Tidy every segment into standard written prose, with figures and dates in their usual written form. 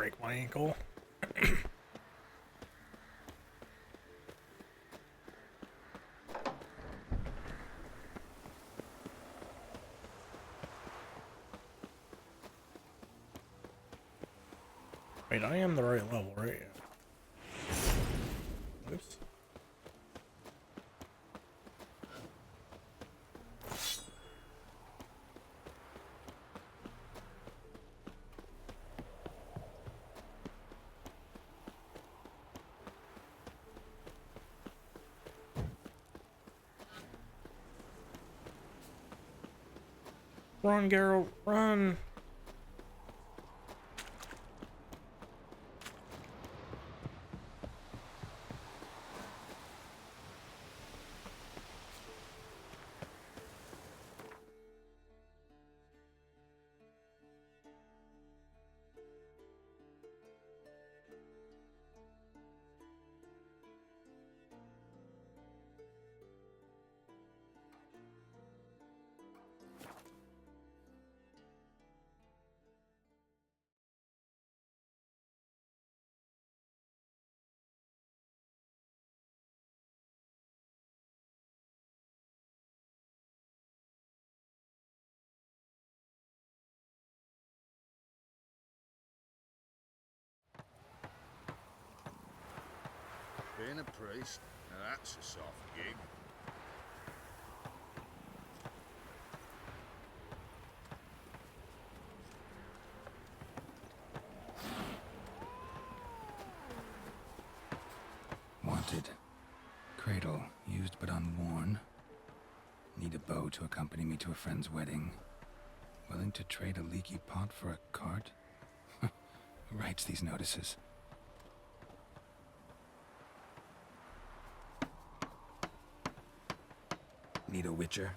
break my ankle. Wait, I am the right level, right? Oops. Run, Geralt, run! Being a priest, now that's a soft gig. Wanted. Cradle, used but unworn. Need a bow to accompany me to a friend's wedding. Willing to trade a leaky pot for a cart? Who writes these notices? Need a witcher?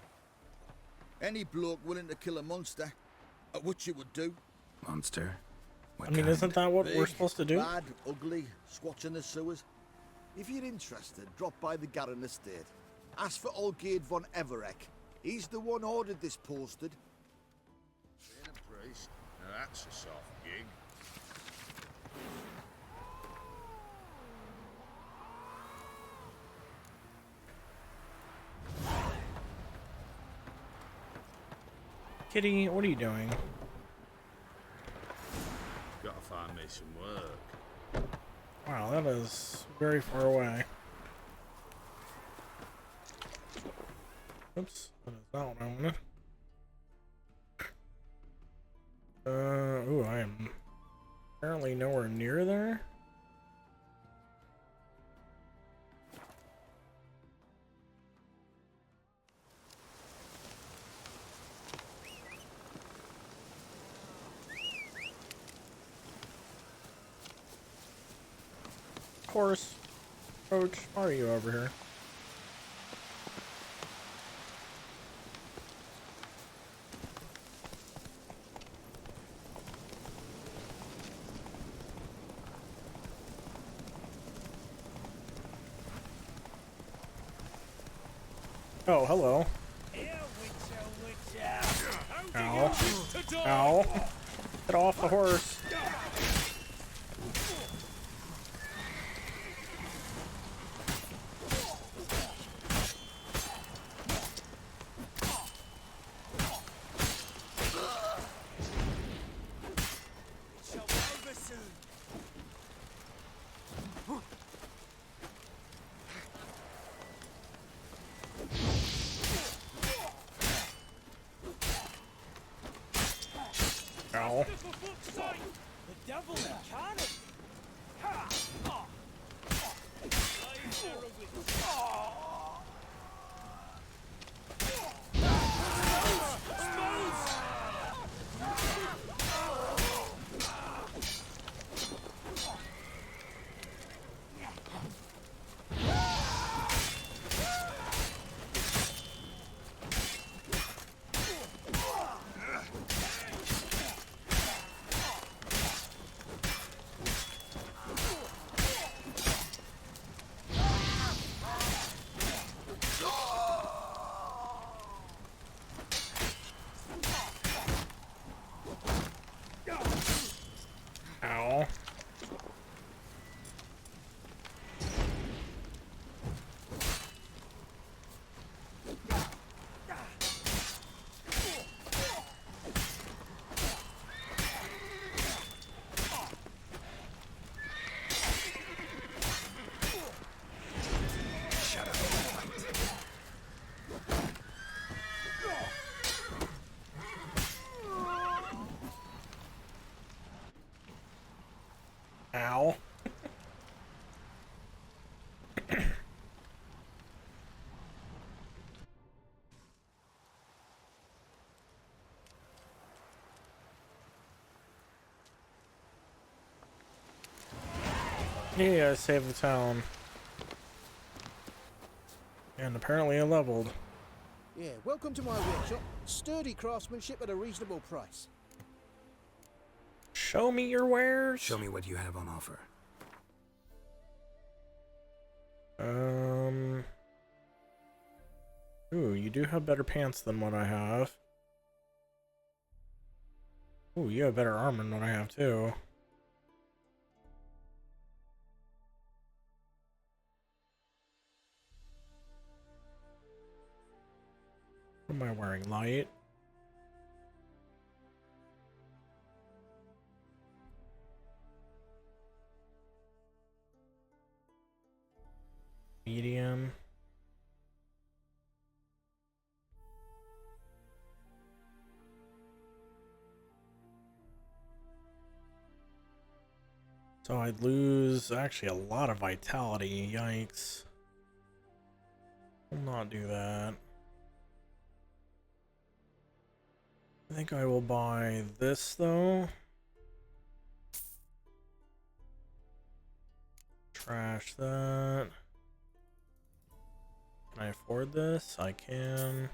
Any bloke willing to kill a monster, what you would do. Monster? What I mean, kind? isn't that what we're Big, supposed to do? bad, ugly, squatching the sewers. If you're interested, drop by the Garren estate. Ask for Olgierd von Everek. He's the one ordered this posted. Being a priest, now that's a soft gig. Kitty, what are you doing? Gotta find me some work. Wow, that is very far away. Oops, that is not what I wanted. Ooh, I am apparently nowhere near there. Horse, coach, why are you over here? Oh, hello. Ow. Ow. Get off the horse. Ow. The devil incarnate! Yeah, I saved the town. And apparently I leveled. Yeah, welcome to my workshop. Sturdy craftsmanship at a reasonable price. Show me your wares. Show me what you have on offer. Ooh, you do have better pants than what I have. Ooh, you have better armor than what I have too. What am I wearing? Light? Medium? So I'd lose actually a lot of vitality. Yikes. Will not do that. I think I will buy this though. Trash that. Can I afford this? I can.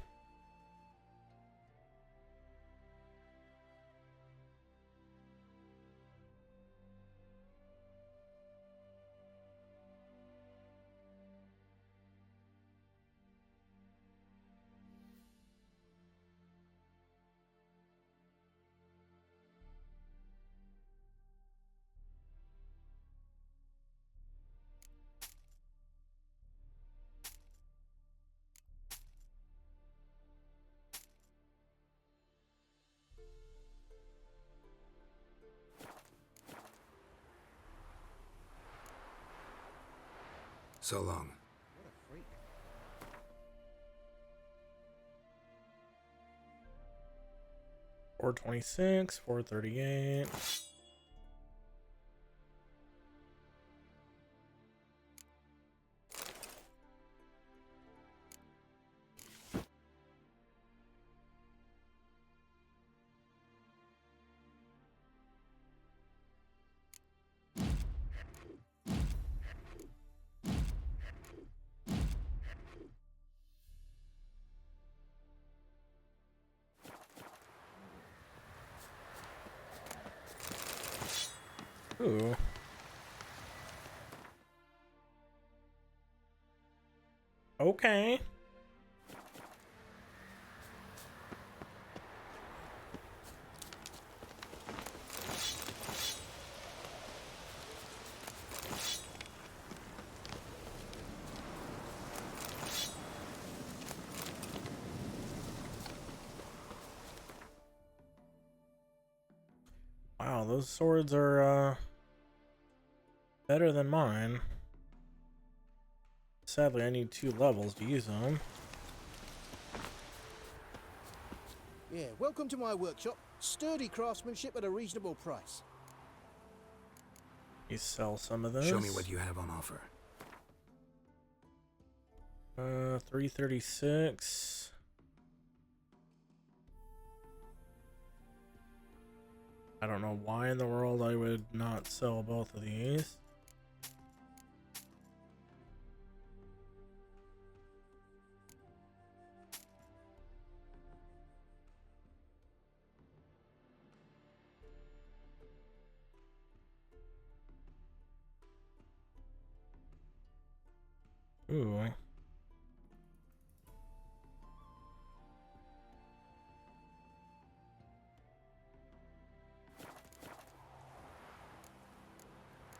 So long. What a freak. 426, 438. Ooh. Okay. Wow, those swords are better than mine. Sadly, I need 2 levels to use them. Yeah, welcome to my workshop. Sturdy craftsmanship at a reasonable price. You sell some of this. Show me what you have on offer. 336. I don't know why in the world I would not sell both of these. Ooh.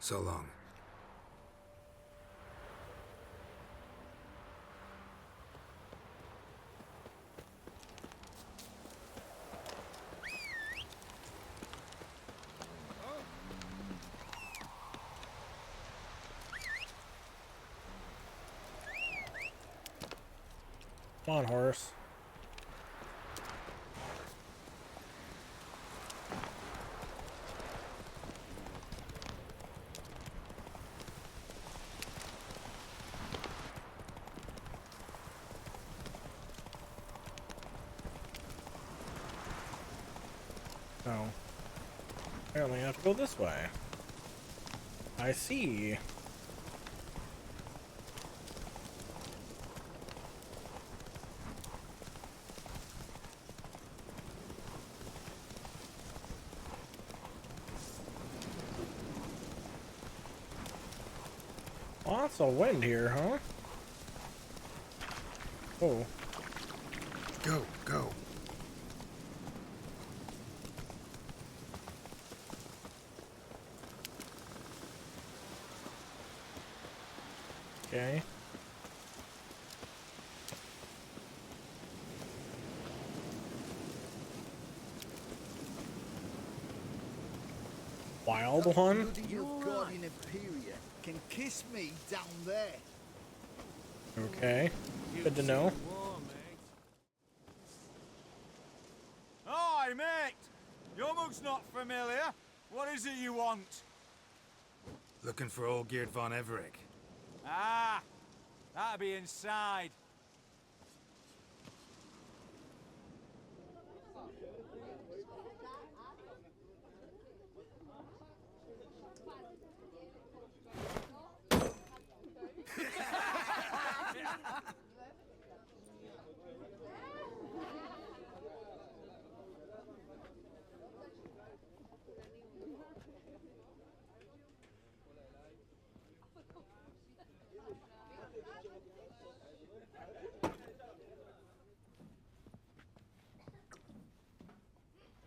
So long. Come on, horse. Oh. Apparently I have to go this way. I see. Lots of wind here, huh? Oh. Go, go. Okay. Wild one? Bloody Guardian Imperia can kiss me down there. Okay. Good to know. Hi, mate! Your mug's not familiar. What is it you want? Looking for Olgierd von Everec. Ah, that'll be inside.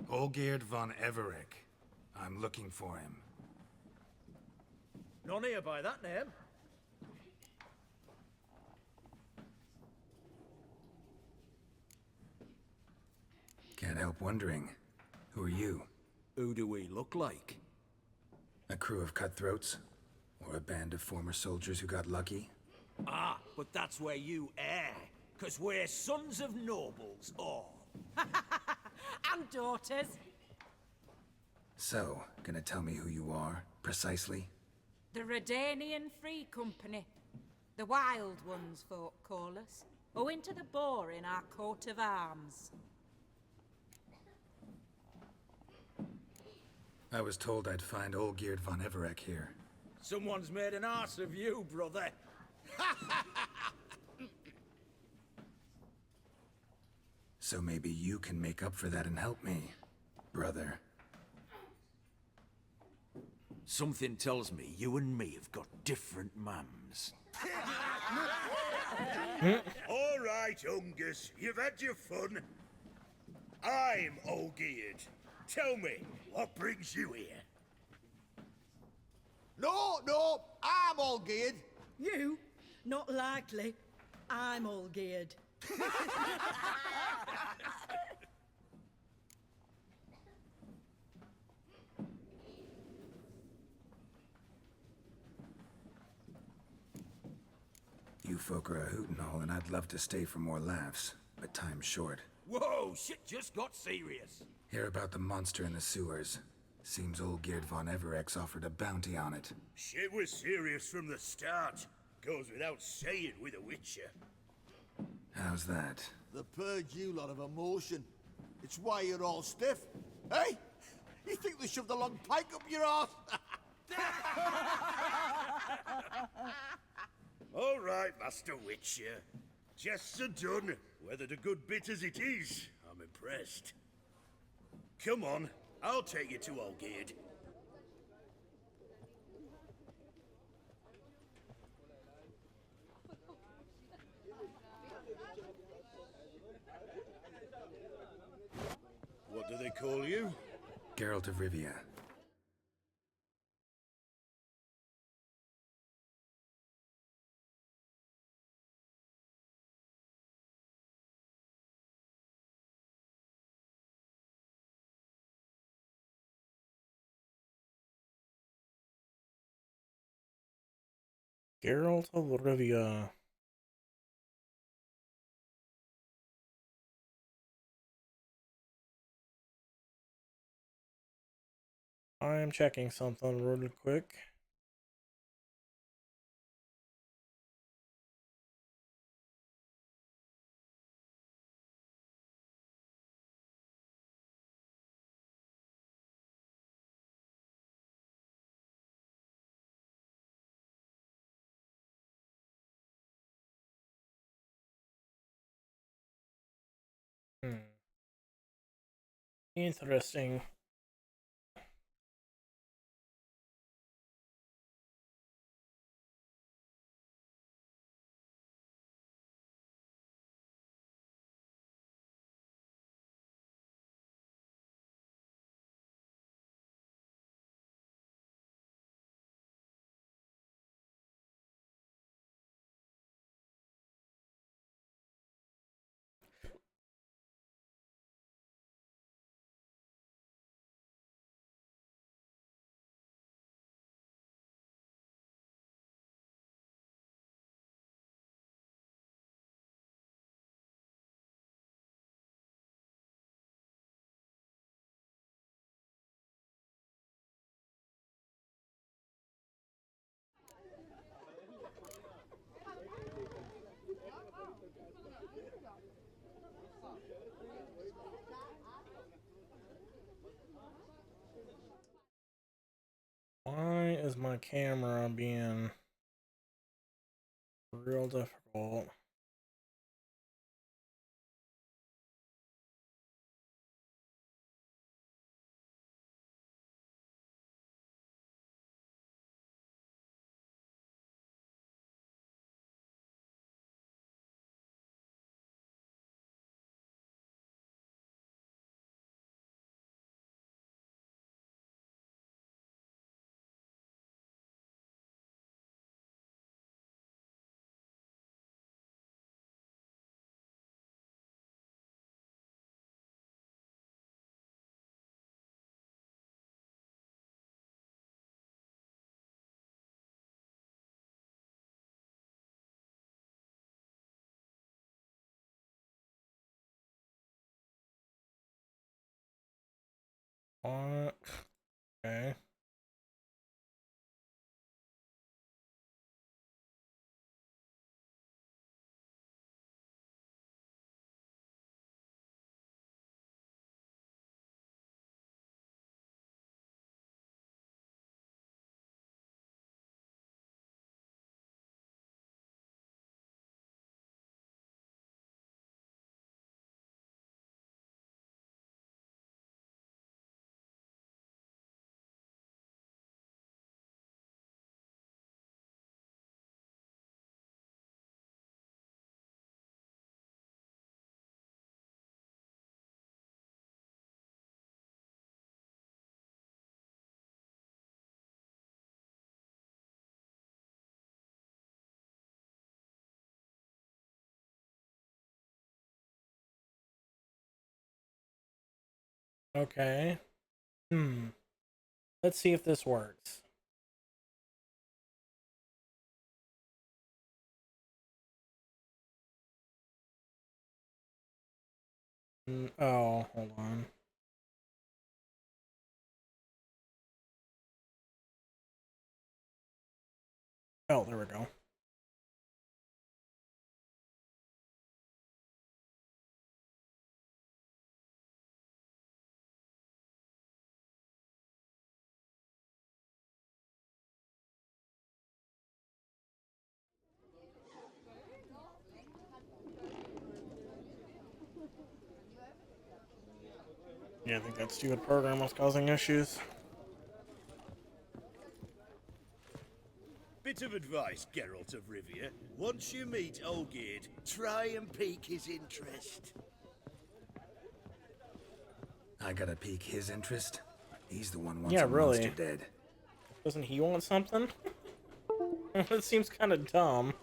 Olgierd von Everec. I'm looking for him. None here by that name. Can't help wondering. Who are you? Who do we look like? A crew of cutthroats? Or a band of former soldiers who got lucky? Ah, but that's where you err. 'Cause we're sons of nobles, all. And daughters. So, gonna tell me who you are, precisely? The Redanian Free Company. The Wild Ones, folk call us. Owing to the boar in our coat of arms. I was told I'd find Olgierd von Everec here. Someone's made an ass of you, brother. So maybe you can make up for that and help me, brother. Something tells me you and me have got different mums. All right, Ungus, you've had your fun. I'm Olgierd. Tell me, what brings you here? No, I'm all geared. You? Not likely. I'm all geared. You folk are a hoot and all, and I'd love to stay for more laughs, but time's short. Whoa, shit just got serious. Hear about the monster in the sewers. Seems Olgierd von Everec's offered a bounty on it. Shit was serious from the start. Goes without saying with a Witcher. How's that? The purge you lot of emotion. It's why you're all stiff. Hey? You think they shoved a long pike up your arse? All right, Master Witcher. Jests are done. Whether the good bit as it is, I'm impressed. Come on, I'll take you to Olgierd. What do they call you? Geralt of Rivia. Geralt of Rivia. I'm checking something really quick. Interesting. Why is my camera being real difficult? What? Okay. Okay. Let's see if this works. Oh, hold on. Oh, there we go. Yeah, I think that stupid program was causing issues. Bit of advice, Geralt of Rivia. Once you meet Olgierd, try and pique his interest. I gotta pique his interest? He's the one who wants Yeah, a really. monster dead. Doesn't he want something? That seems kind of dumb.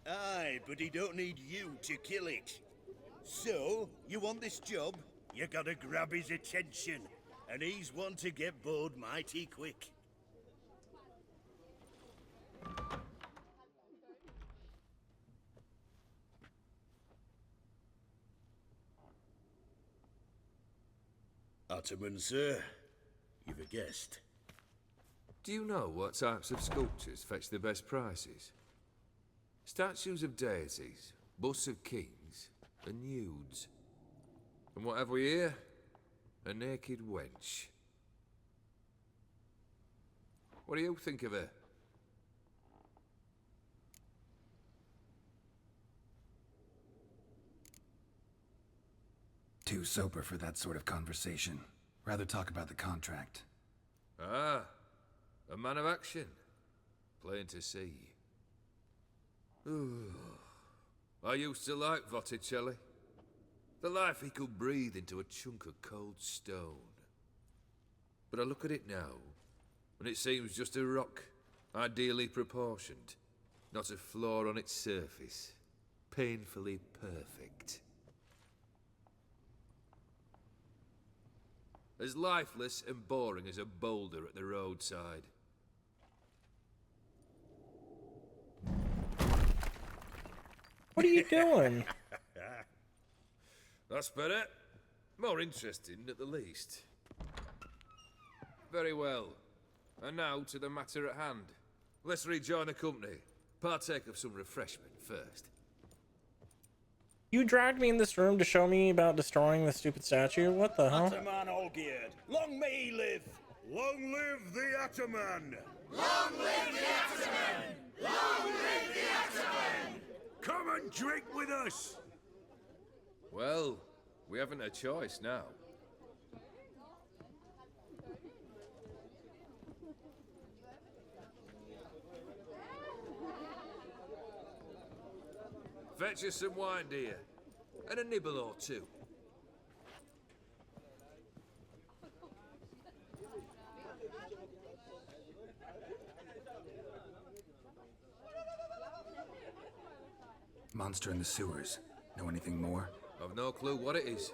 Aye, but he don't need you to kill it. So, you want this job? You gotta grab his attention. And he's one to get bored mighty quick. Ataman, sir. You've a guest. Do you know what types of sculptures fetch the best prices? Statues of deities, busts of kings, and nudes. And what have we here? A naked wench. What do you think of her? Too sober for that sort of conversation. Rather talk about the contract. Ah, a man of action. Plain to see. Ooh. I used to like Botticelli. The life he could breathe into a chunk of cold stone. But I look at it now, and it seems just a rock, ideally proportioned. Not a flaw on its surface. Painfully perfect. As lifeless and boring as a boulder at the roadside. What are you doing? That's better. More interesting, at the least. Very well. And now to the matter at hand. Let's rejoin the company. Partake of some refreshment first. You dragged me in this room to show me about destroying the stupid statue? What the hell? Ataman Olgierd, long may he live! Long live the Ataman! Long live the Ataman! Long live the Ataman! Come and drink with us! Well, we haven't a choice now. Fetch us some wine, dear. And a nibble or two. Monster in the sewers. Know anything more? I've no clue what it is.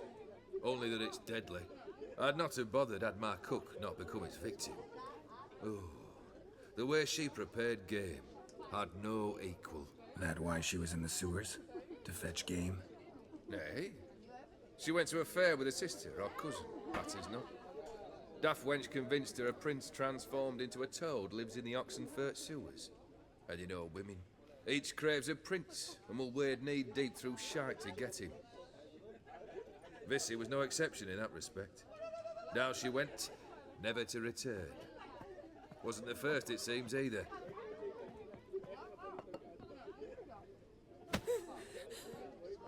Only that it's deadly. I'd not have bothered had my cook not become its victim. Oh, the way she prepared game had no equal. That why she was in the sewers? To fetch game? Nay. She went to a fair with her sister, or cousin, that is not. Daft wench convinced her a prince transformed into a toad lives in the Oxenfurt sewers. And you know women. Each craves a prince, and will wade knee-deep through shite to get him. Vissy was no exception in that respect. Down she went, never to return. Wasn't the first, it seems, either.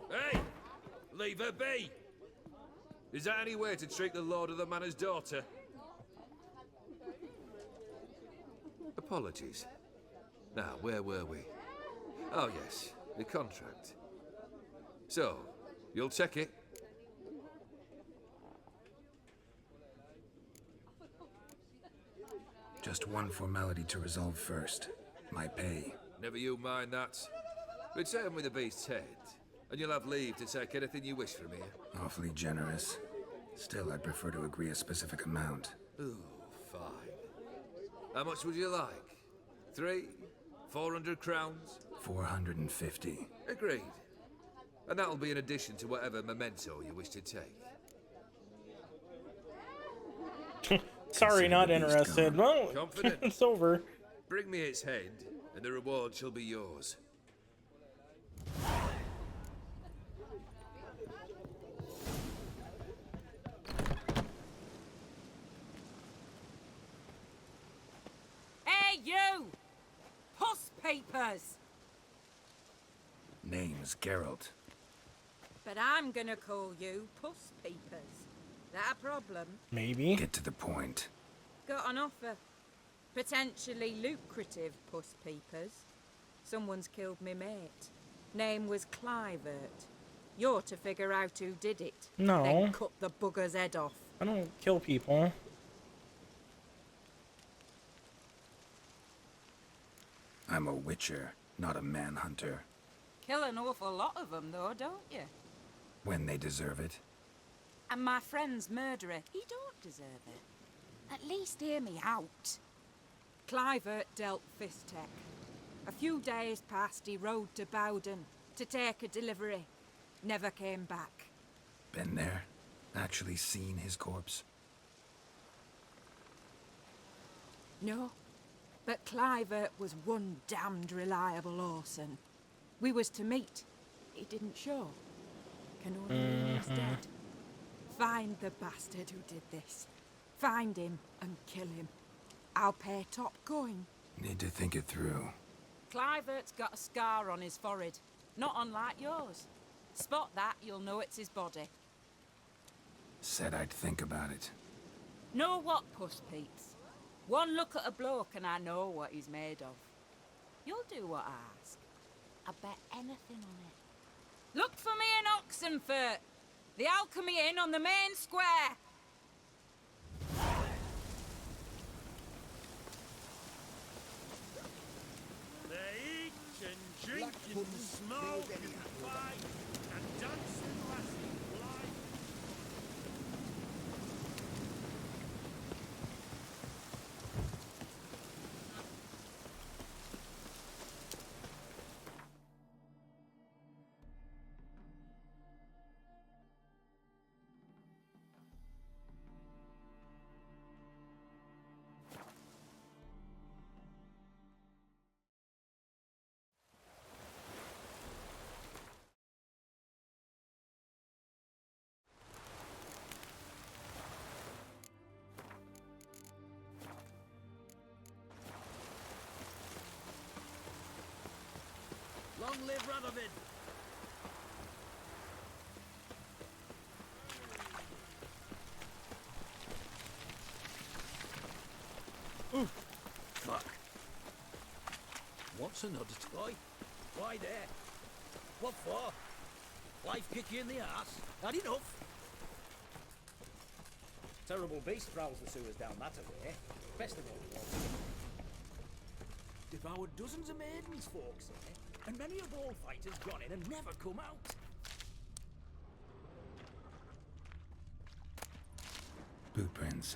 Hey! Leave her be! Is that any way to treat the lord of the manor's daughter? Apologies. Now, where were we? Oh yes, the contract. So, you'll check it? Just one formality to resolve first. My pay. Never you mind that. Return with the beast's head, and you'll have leave to take anything you wish from here. Awfully generous. Still, I'd prefer to agree a specific amount. Ooh, fine. How much would you like? 400 crowns? 450. Agreed. And that'll be in addition to whatever memento you wish to take. Sorry, not Consider the beast interested. gone. Well, Confident? it's over. Bring me its head, and the reward shall be yours. Hey, you! Puss papers! Name's Geralt. But I'm gonna call you Puss Peepers. That a problem? Maybe. Get to the point. Got an offer. Potentially lucrative Puss Peepers. Someone's killed me mate. Name was Clivert. You're to figure out who did it. No. Then cut the bugger's head off. I don't kill people. I'm a witcher, not a manhunter. Kill an awful lot of them, though, don't you? When they deserve it. And my friend's murderer, he don't deserve it. At least hear me out. Clivert dealt Fistech. A few days past, he rode to Bowden to take a delivery. Never came back. Been there? Actually seen his corpse? No, but Clivert was one damned reliable Orson. We was to meet. He didn't show. Can only mean he's dead. Find the bastard who did this. Find him and kill him. I'll pay top coin. Need to think it through. Clivert's got a scar on his forehead, not unlike yours. Spot that, you'll know it's his body. Said I'd think about it. Know what, Puss Peeps? One look at a bloke and I know what he's made of. You'll do what I ask. I bet anything on it. Look for me in Oxenfurt! The Alchemy Inn on the main square! They eat and drink and smoke and fight and dance and laugh and fly. Long live Radovid! Ooh, fuck. What's another toy? Why there? What for? Life kick you in the ass? Had enough? Terrible beast prowls the sewers down that way. Best of all, devoured dozens of maidens, folks say, and many a ball fighter's gone in and never come out. Boot prints.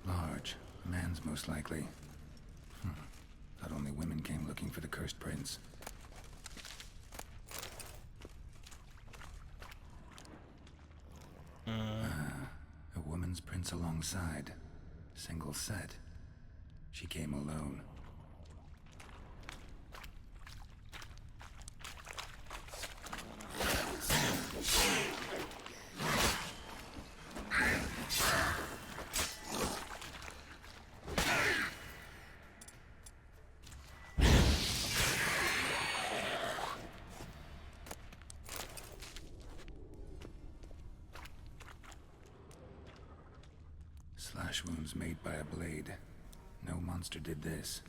Large. A man's most likely. Thought only women came looking for the cursed prince. A woman's prints alongside. Single set. She came alone. Slash wounds made by a blade. No monster did this.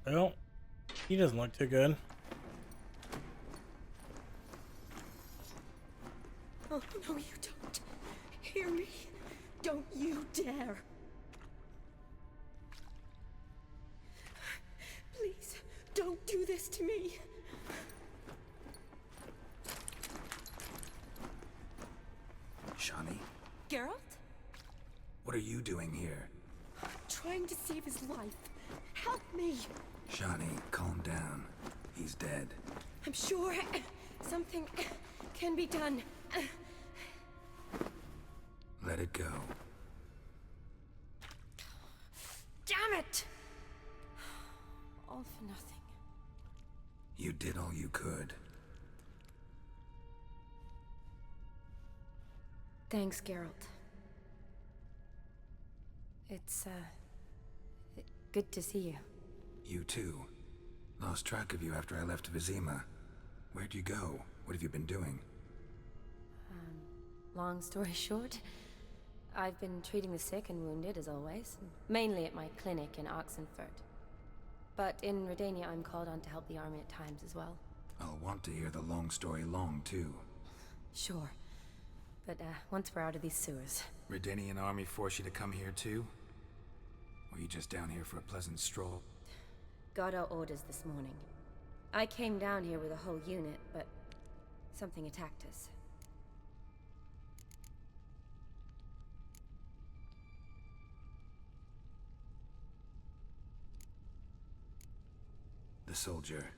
Well, he doesn't look too good. Oh, no, you don't. Hear me? Don't you dare. Please, don't do this to me. Shani, Geralt? what are you doing here? Trying to save his life. Help me. Shani, calm down. He's dead. I'm sure something can be done. Let it go. Damn it! All for nothing. You did all you could. Thanks, Geralt. It's, good to see you. You too. Lost track of you after I left Vizima. Where'd you go? What have you been doing? Long story short, I've been treating the sick and wounded, as always. Mainly at my clinic in Oxenfurt. But in Redania, I'm called on to help the army at times as well. I'll want to hear the long story long, too. Sure. But, once we're out of these sewers. Redanian army force you to come here, too? Or you just down here for a pleasant stroll? Got our orders this morning. I came down here with a whole unit, but something attacked us. The soldier.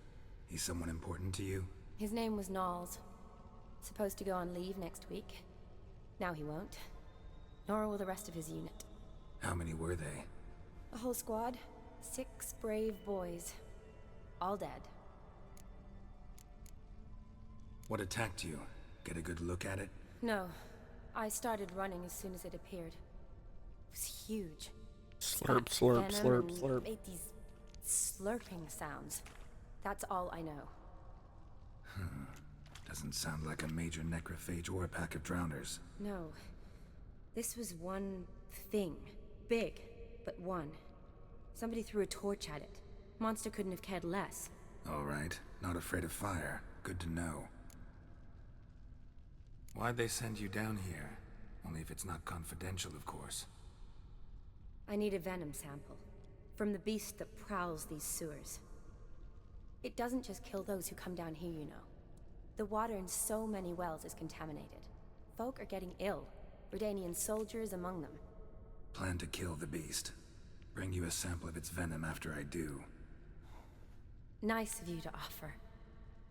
He's someone important to you? His name was Knowles. Supposed to go on leave next week. Now he won't. Nor will the rest of his unit. How many were they? A whole squad. 6 brave boys. All dead. What attacked you? Get a good look at it? No. I started running as soon as it appeared. It was huge. Slurp, slurp, Venom slurp, and slurp. made these slurping sounds. That's all I know. Doesn't sound like a major necrophage or a pack of drowners. No. This was one thing. Big, but one. Somebody threw a torch at it. Monster couldn't have cared less. Alright, not afraid of fire. Good to know. Why'd they send you down here? Only if it's not confidential, of course. I need a venom sample. From the beast that prowls these sewers. It doesn't just kill those who come down here, you know. The water in so many wells is contaminated. Folk are getting ill. Redanian soldiers among them. Plan to kill the beast. Bring you a sample of its venom after I do. Nice of you to offer.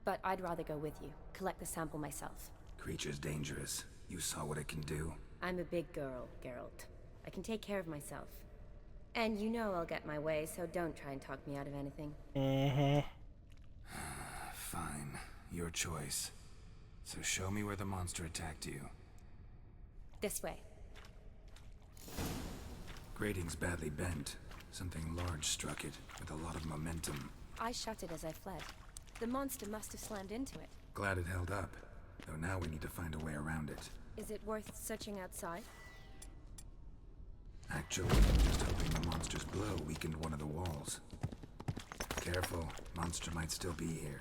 But I'd rather go with you. Collect the sample myself. Creature's dangerous. You saw what it can do. I'm a big girl, Geralt. I can take care of myself. And you know I'll get my way, so don't try and talk me out of anything. Fine. Your choice. So show me where the monster attacked you. This way. Grating's badly bent. Something large struck it, with a lot of momentum. I shut it as I fled. The monster must have slammed into it. Glad it held up. Though now we need to find a way around it. Is it worth searching outside? Actually, just hoping the monster's blow weakened one of the walls. Careful, monster might still be here.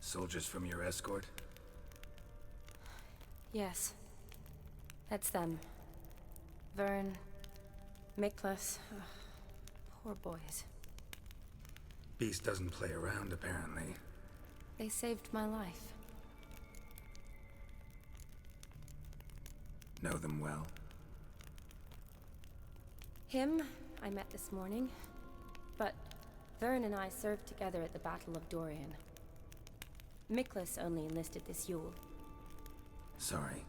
Soldiers from your escort? Yes. That's them. Vern, Miklas. Poor boys. Beast doesn't play around, apparently. They saved my life. Know them well? Him, I met this morning. But Vern and I served together at the Battle of Dorian. Miklas only enlisted this Yule. Sorry.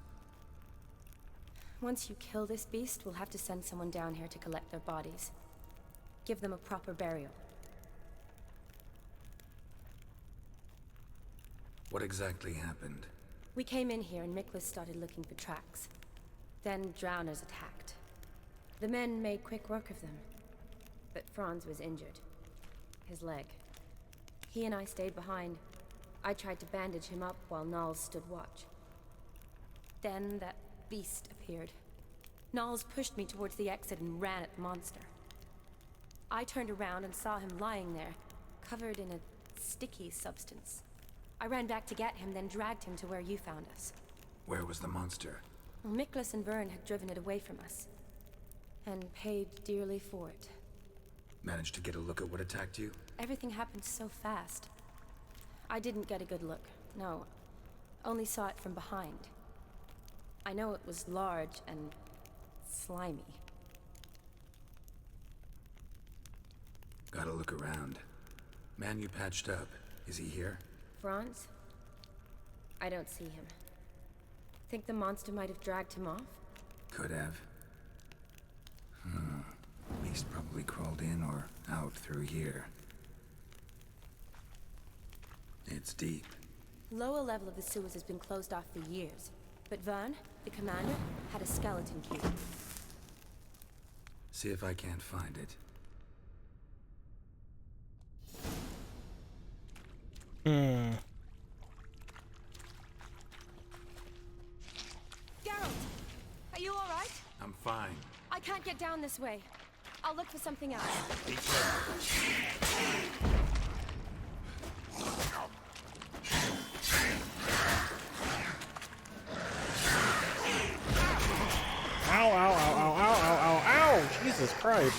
Once you kill this beast, we'll have to send someone down here to collect their bodies. Give them a proper burial. What exactly happened? We came in here and Miklas started looking for tracks. Then drowners attacked. The men made quick work of them. But Franz was injured. His leg. He and I stayed behind. I tried to bandage him up while Knowles stood watch. Then that beast appeared. Knowles pushed me towards the exit and ran at the monster. I turned around and saw him lying there, covered in a sticky substance. I ran back to get him, then dragged him to where you found us. Where was the monster? Well, Miklas and Vern had driven it away from us. And paid dearly for it. Managed to get a look at what attacked you? Everything happened so fast. I didn't get a good look, no. Only saw it from behind. I know it was large and slimy. Gotta look around. Man you patched up, is he here? Franz? I don't see him. Think the monster might have dragged him off? Could have. Beast probably crawled in or out through here. It's deep. Lower level of the sewers has been closed off for years. But Vern, the commander, had a skeleton key. See if I can't find it. down this way. I'll look for something else. Be careful. Ow, ow, ow, ow, ow, ow, ow, ow! Jesus Christ.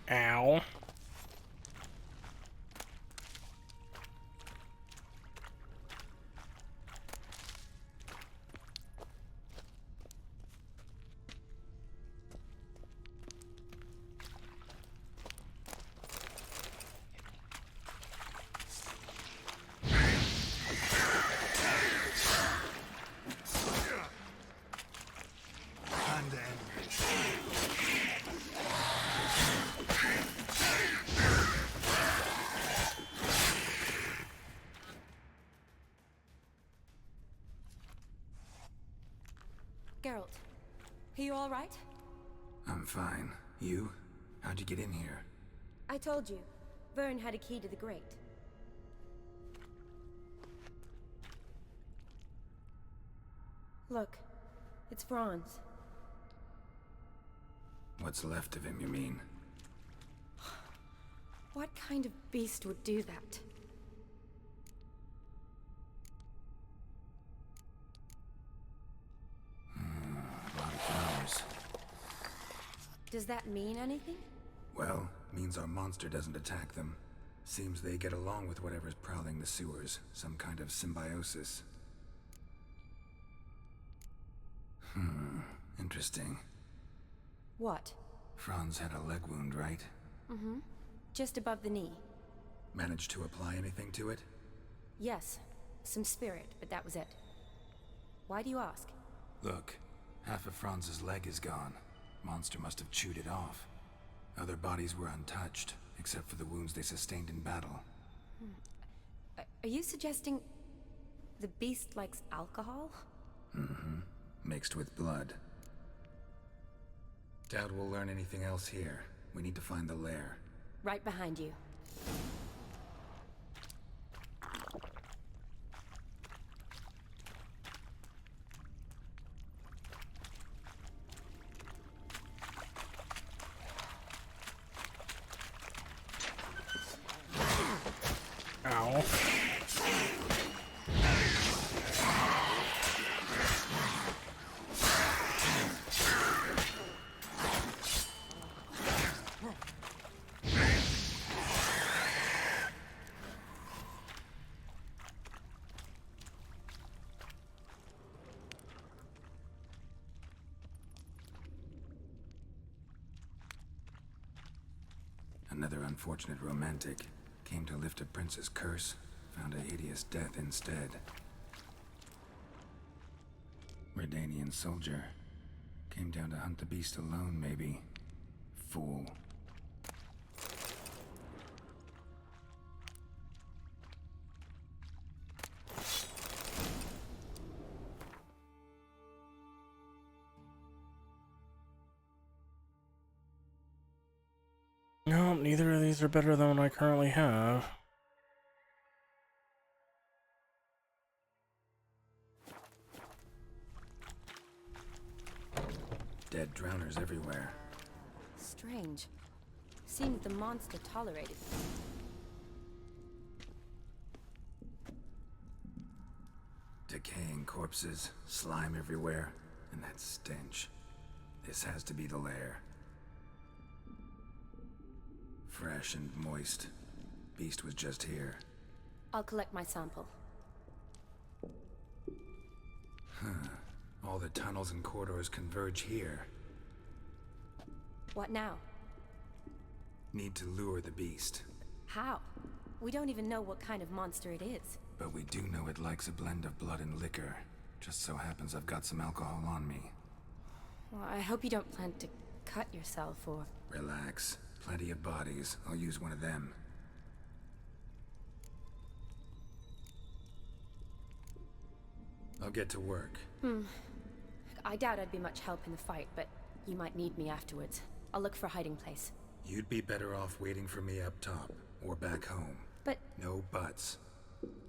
Ow. Geralt, are you all right? I'm fine. You? How'd you get in here? I told you, Vern had a key to the grate. Look, it's Franz. What's left of him, you mean? What kind of beast would do that? A lot of flowers. Does that mean anything? Well, means our monster doesn't attack them. Seems they get along with whatever's prowling the sewers. Some kind of symbiosis. Interesting. What? Franz had a leg wound, right? Mm-hmm. Just above the knee. Managed to apply anything to it? Yes. Some spirit, but that was it. Why do you ask? Look, half of Franz's leg is gone. Monster must have chewed it off. Other bodies were untouched, except for the wounds they sustained in battle. Are you suggesting the beast likes alcohol? Mm-hmm. Mixed with blood. Doubt we'll learn anything else here. We need to find the lair. Right behind you. Ow. Another unfortunate romantic. Came to lift a prince's curse, found a hideous death instead. Redanian soldier. Came down to hunt the beast alone, maybe. Fool. No, neither of these are better than what I currently have. Dead drowners everywhere. Strange. Seemed the monster tolerated them. Decaying corpses, slime everywhere, and that stench. This has to be the lair. Fresh and moist. Beast was just here. I'll collect my sample. All the tunnels and corridors converge here. What now? Need to lure the beast. How? We don't even know what kind of monster it is. But we do know it likes a blend of blood and liquor. Just so happens I've got some alcohol on me. Well, I hope you don't plan to cut yourself or... Relax. Plenty of bodies. I'll use one of them. I'll get to work. I doubt I'd be much help in the fight, but you might need me afterwards. I'll look for a hiding place. You'd be better off waiting for me up top, or back home. But... No buts.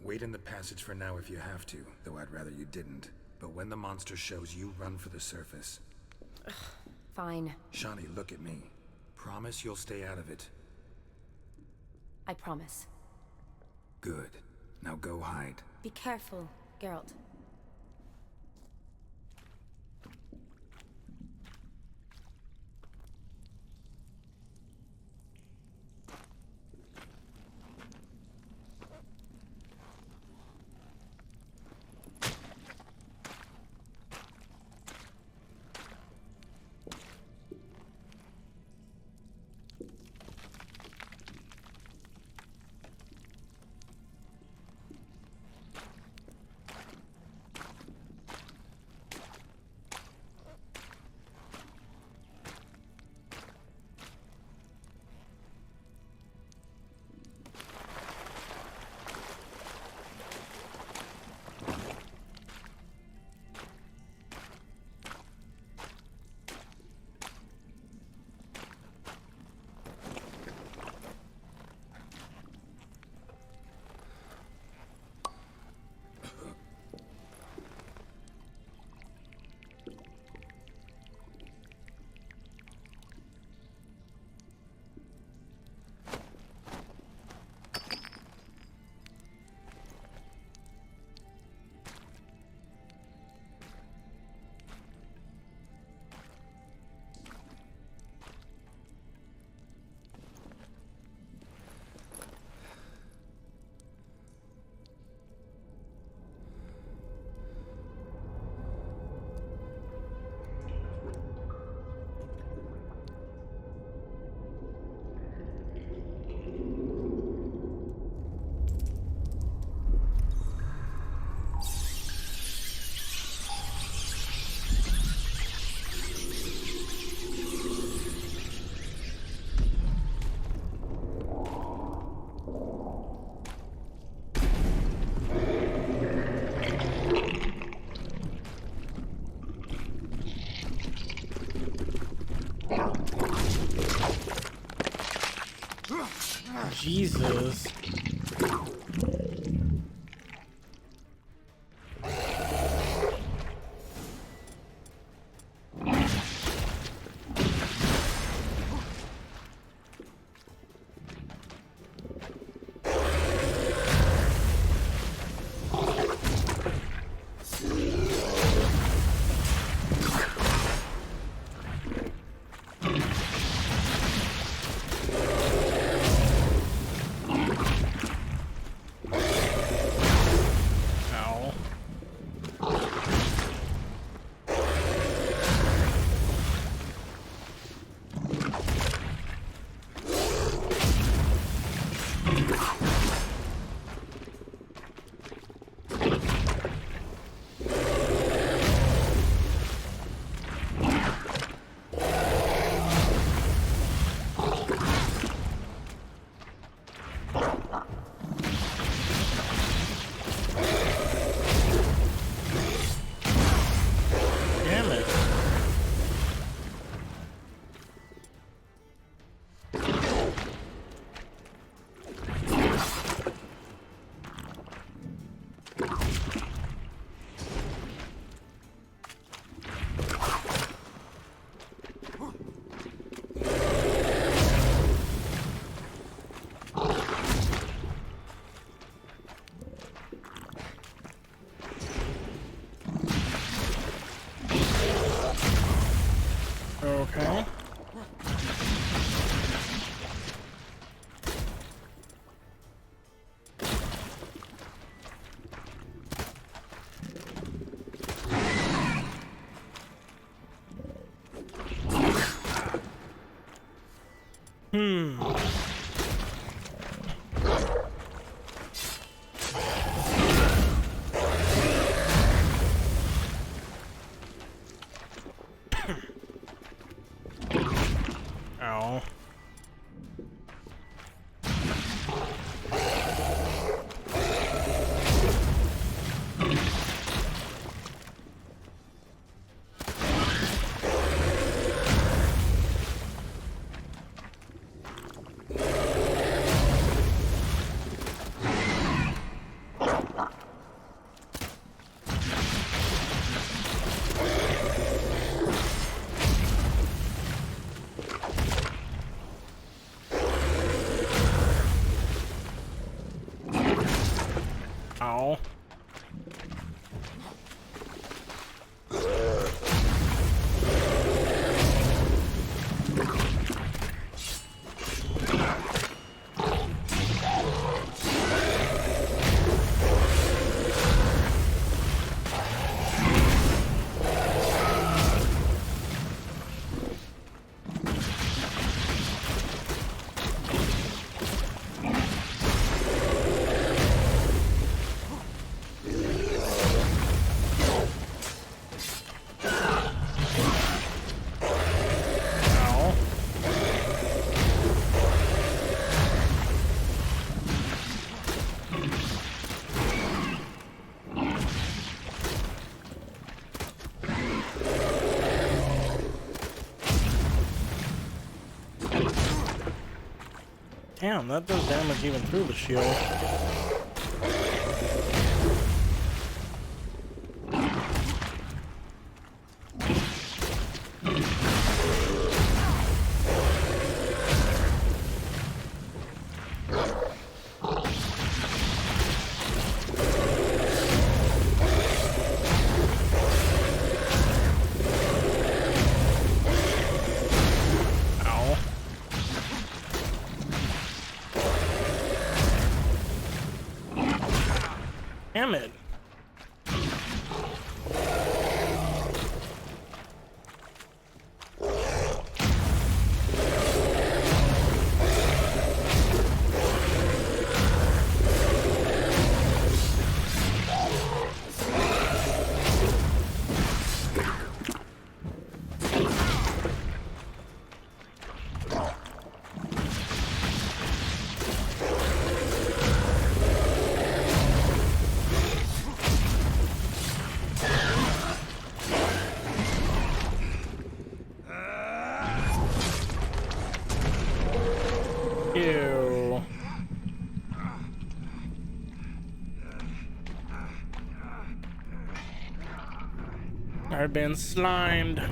Wait in the passage for now if you have to, though I'd rather you didn't. But when the monster shows, you run for the surface. Fine. Shani, look at me. Promise you'll stay out of it. I promise. Good. Now go hide. Be careful, Geralt. Jesus. Okay. Damn, that does damage even through the shield. Damn it. Ew. I've been slimed.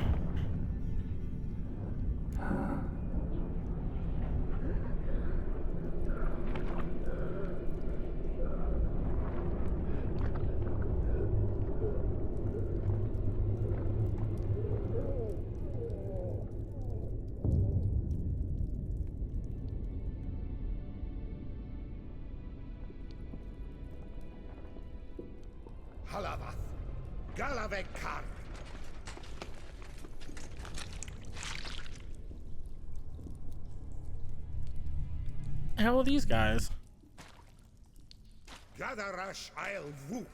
Halavath, Galavekar. How are these guys? Gadarash Isle Woot.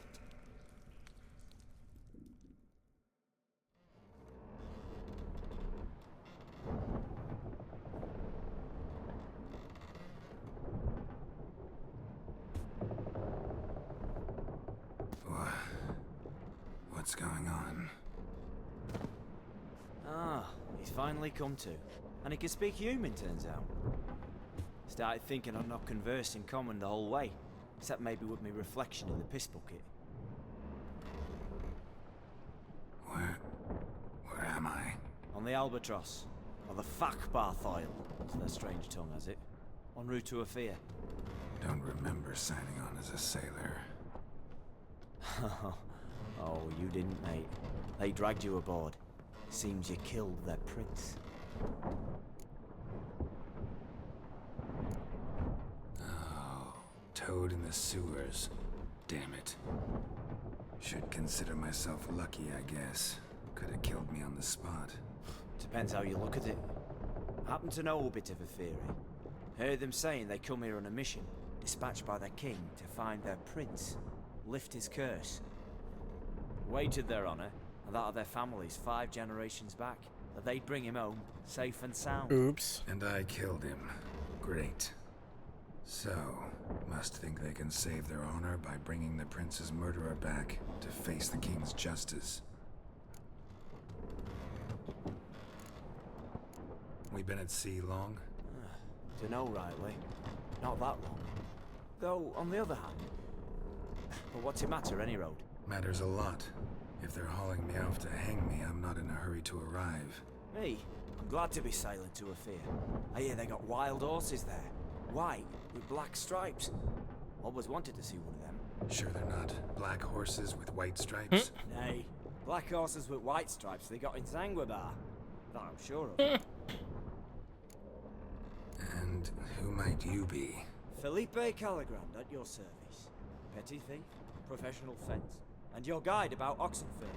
What's going on? Ah, he's finally come to. And he can speak human, turns out. Started thinking I'd not conversed in common the whole way, except maybe with me reflection in the piss bucket. Where am I? On the Albatross, or the Fakbarth Isle, as their strange tongue has it, en route to Afir. Don't remember signing on as a sailor. Oh, you didn't, mate. They dragged you aboard. Seems you killed their prince. Oh, toad in the sewers. Damn it. Should consider myself lucky, I guess. Could have killed me on the spot. Depends how you look at it. Happen to know a bit of a theory. Heard them saying they come here on a mission, dispatched by their king to find their prince, lift his curse. Wagered their honor, and that of their families 5 generations back, that they'd bring him home, safe and sound. Oops. And I killed him. Great. So, must think they can save their honor by bringing the prince's murderer back to face the king's justice. We been at sea long? Dunno rightly. Not that long. Though, on the other hand... But what's it matter, any road? Matters a lot. If they're hauling me off to hang me, I'm not in a hurry to arrive. Me? I'm glad to be sailing to Afir. I hear they got wild horses there. White, with black stripes. Always wanted to see one of them. Sure they're not black horses with white stripes? Nay, black horses with white stripes they got in Zanguebar. That I'm sure of. And who might you be? Felipe Caligrand at your service. Petty thief, professional fence, and your guide about Oxenfurt.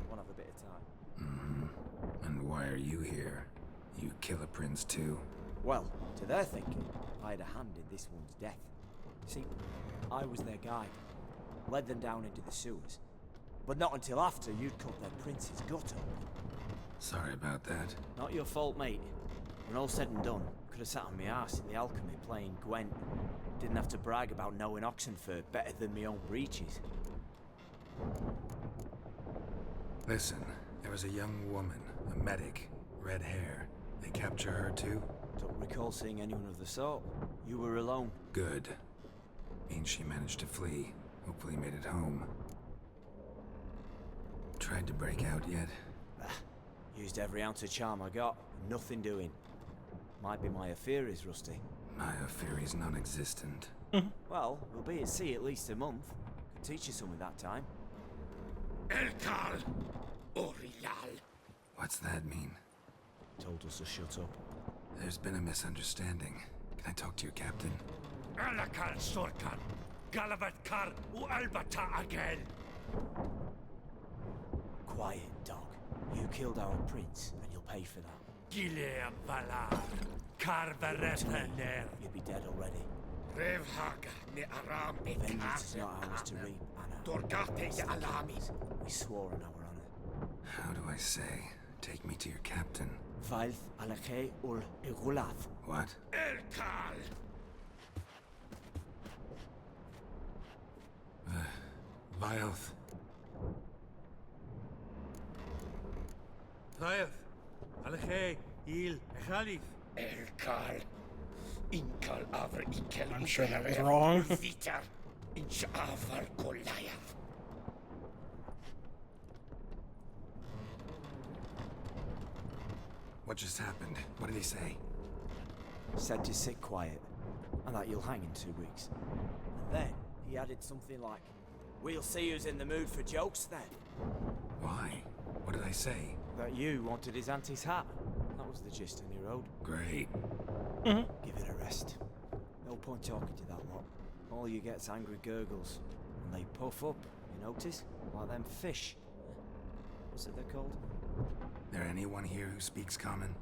Won't have a bit of time. Mm-hmm. And why are you here? You kill a prince too? Well, to their thinking, I had a hand in this one's death. See, I was their guide. Led them down into the sewers. But not until after you'd cut their prince's gut open. Sorry about that. Not your fault, mate. When all said and done, could have sat on my arse in the alchemy playing Gwent. Didn't have to brag about knowing Oxenfurt better than my own breeches. Listen, there was a young woman, a medic, red hair. They capture her too? Don't recall seeing anyone of the sort. You were alone. Good. Means she managed to flee. Hopefully made it home. Tried to break out yet? Used every ounce of charm I got. Nothing doing. Might be my Aetheres, Rusty. My Aetheres non-existent. Well, we'll be at sea at least a month. Could teach you something that time. Elkal Orial. What's that mean? Told us to shut up. There's been a misunderstanding. Can I talk to your captain? Alakal Sorkan. Galavat Kar U Albata Agel. Quiet, dog. You killed our prince, and you'll pay for that. Gileam Valar. Karvarethener. You'd be dead already. Revhaga ne Aram Vengeance is not ours to reap, Anna. Dorgate ya Alamis. We swore on our honor. How do I say? Take me to your captain. Vailth Alakhe ul Igulath. What? Elkal. Vilth. Vilth. Alakhe. Il. Echalith. Elkal. Inkal Avr Ikel. I'm sure that was wrong. Vitar. Inch Avar Goliath. What just happened? What did he say? Said to sit quiet, and that you'll hang in 2 weeks. And then he added something like, "We'll see who's in the mood for jokes then." Why? What did I say? That you wanted his auntie's hat. That was the gist in your road. Great. Give it a rest. No point talking to that lot. All you get's angry gurgles. And they puff up, you notice? Like them fish. What's it they're called? There anyone here who speaks common?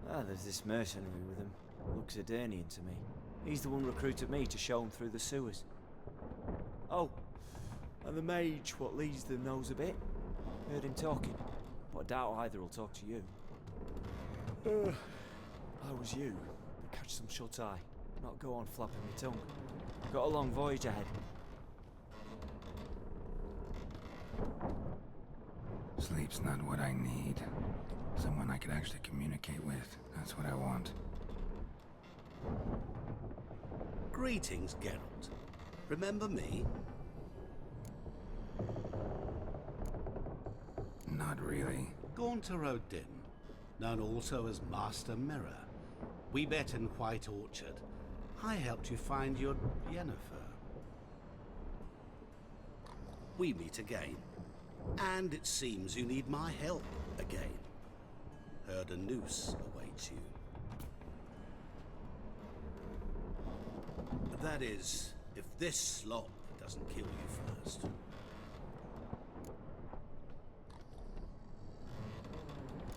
There's this mercenary with him. Looks Aedirnian to me. He's the one recruited me to show him through the sewers. Oh, and the mage what leads them knows a bit. Heard him talking, but I doubt either will talk to you. I was you. Catch some shut-eye. Not go on flapping my tongue. Got a long voyage ahead. Sleep's not what I need. Someone I could actually communicate with. That's what I want. Greetings, Geralt. Remember me? Not really. Gaunter O'Din, known also as Master Mirror. We met in White Orchard. I helped you find your Yennefer. We meet again. And it seems you need my help again. Heard a noose awaits you. That is, if this slop doesn't kill you first.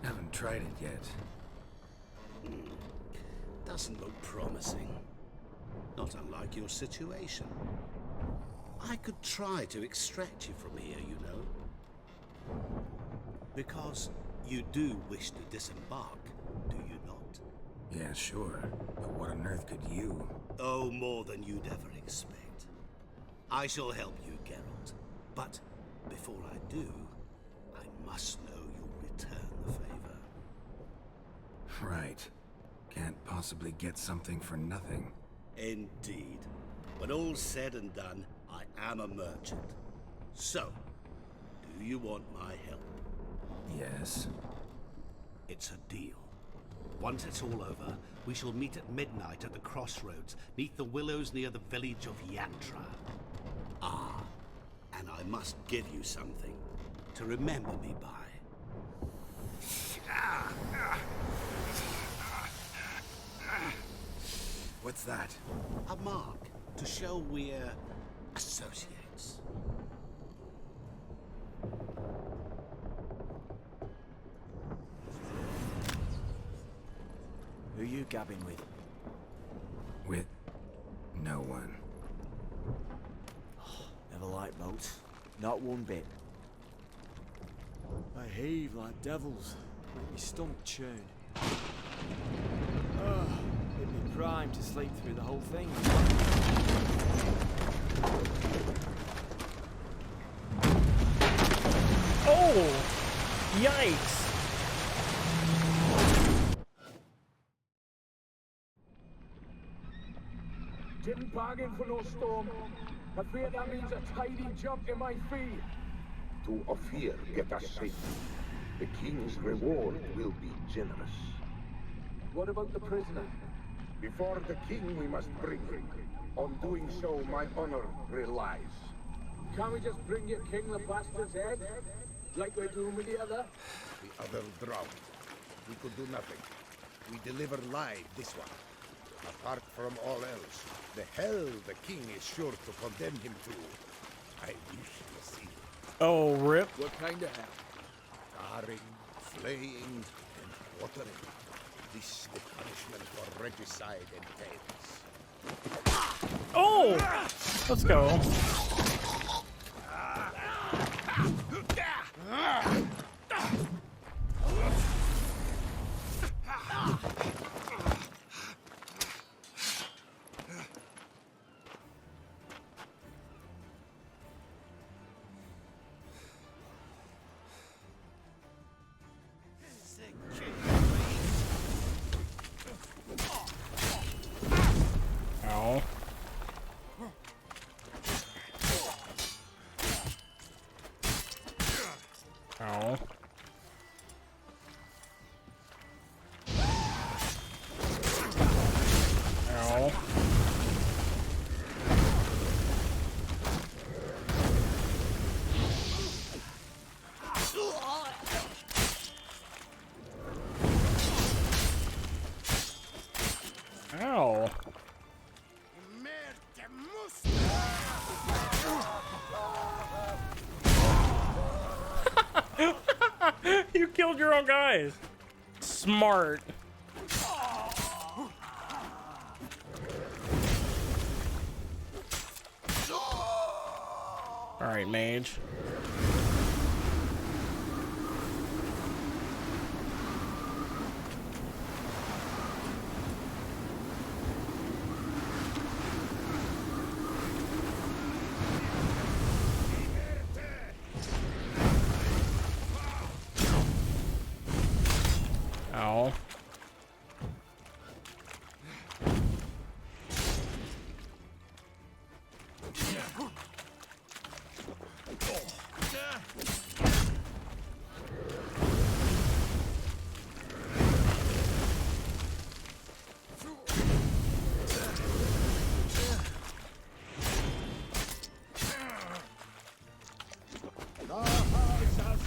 Haven't tried it yet. Doesn't look promising. Not unlike your situation. I could try to extract you from here, you know. Because you do wish to disembark, do you not? Yeah, sure. But what on earth could you? Oh, more than you'd ever expect. I shall help you, Geralt. But before I do, I must know you'll return the favor. Right. Can't possibly get something for nothing. Indeed. When all's said and done, I am a merchant. So, do you want my help? Yes. It's a deal. Once it's all over, we shall meet at midnight at the crossroads, neath the willows near the village of Yantra. Ah, and I must give you something to remember me by. What's that? A mark to show we're associates. Who you gabbing with? With no one. Never liked boats. Not one bit. They heave like devils. Make me stomach churn. It'd be prime to sleep through the whole thing. Oh! Yikes! Didn't bargain for no storm. I fear that means a tidy jump in my fee. To Ophir, get us safe. The king's reward will be generous. What about the prisoner? Before the king, we must bring him. On doing so, my honor relies. Can't we just bring your king the bastard's head? Like we're doing with the other? The other drowned. We could do nothing. We deliver live this one. Apart from all else, the hell the king is sure to condemn him to. I wish to see. Oh, rip. What kind of hell? Tarring, flaying, and quartering. This the punishment for regicide entails. Oh! Let's go. Ow. Ow. Ow. Ow. You killed your own guys. Smart. All right, mage. Ow.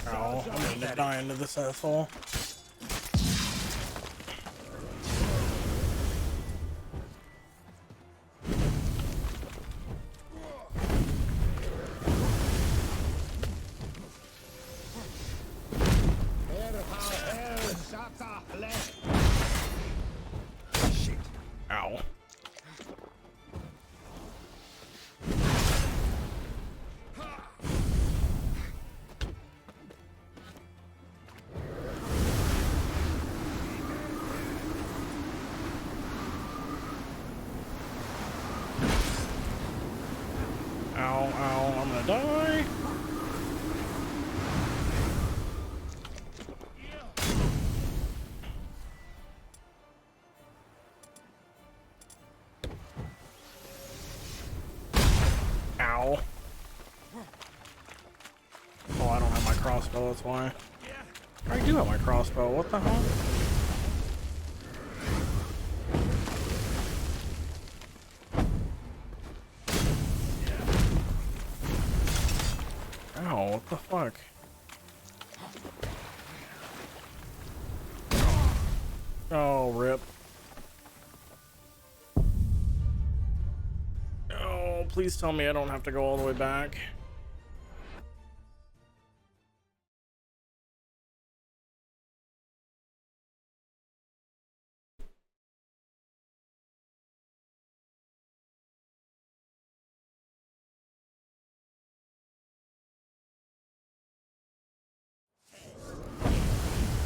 Ow, I'm gonna die into this asshole. Shit. Ow. Ow, ow, I'm gonna die. Ow. Oh, I don't have my crossbow, that's why. I do have my crossbow, what the hell? Ow, what the fuck? Oh, rip. Oh, please tell me I don't have to go all the way back.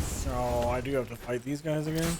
So I do have to fight these guys again.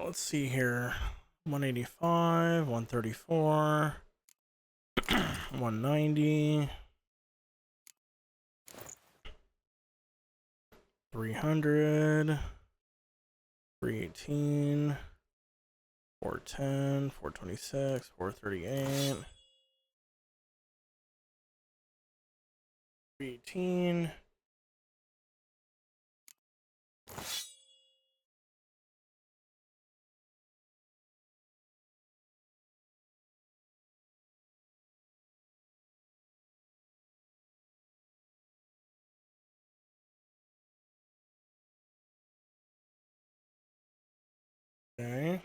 let's see here. 185, 134, 190, 300, 318, 410, 426, 438, 318. Okay.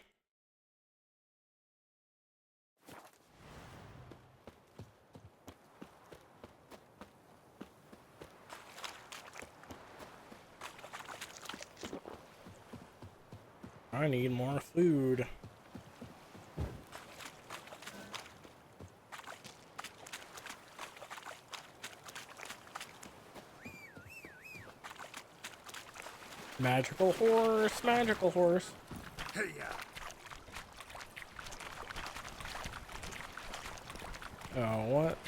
I need more food. Magical horse, magical horse. Oh, what?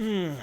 Hmm.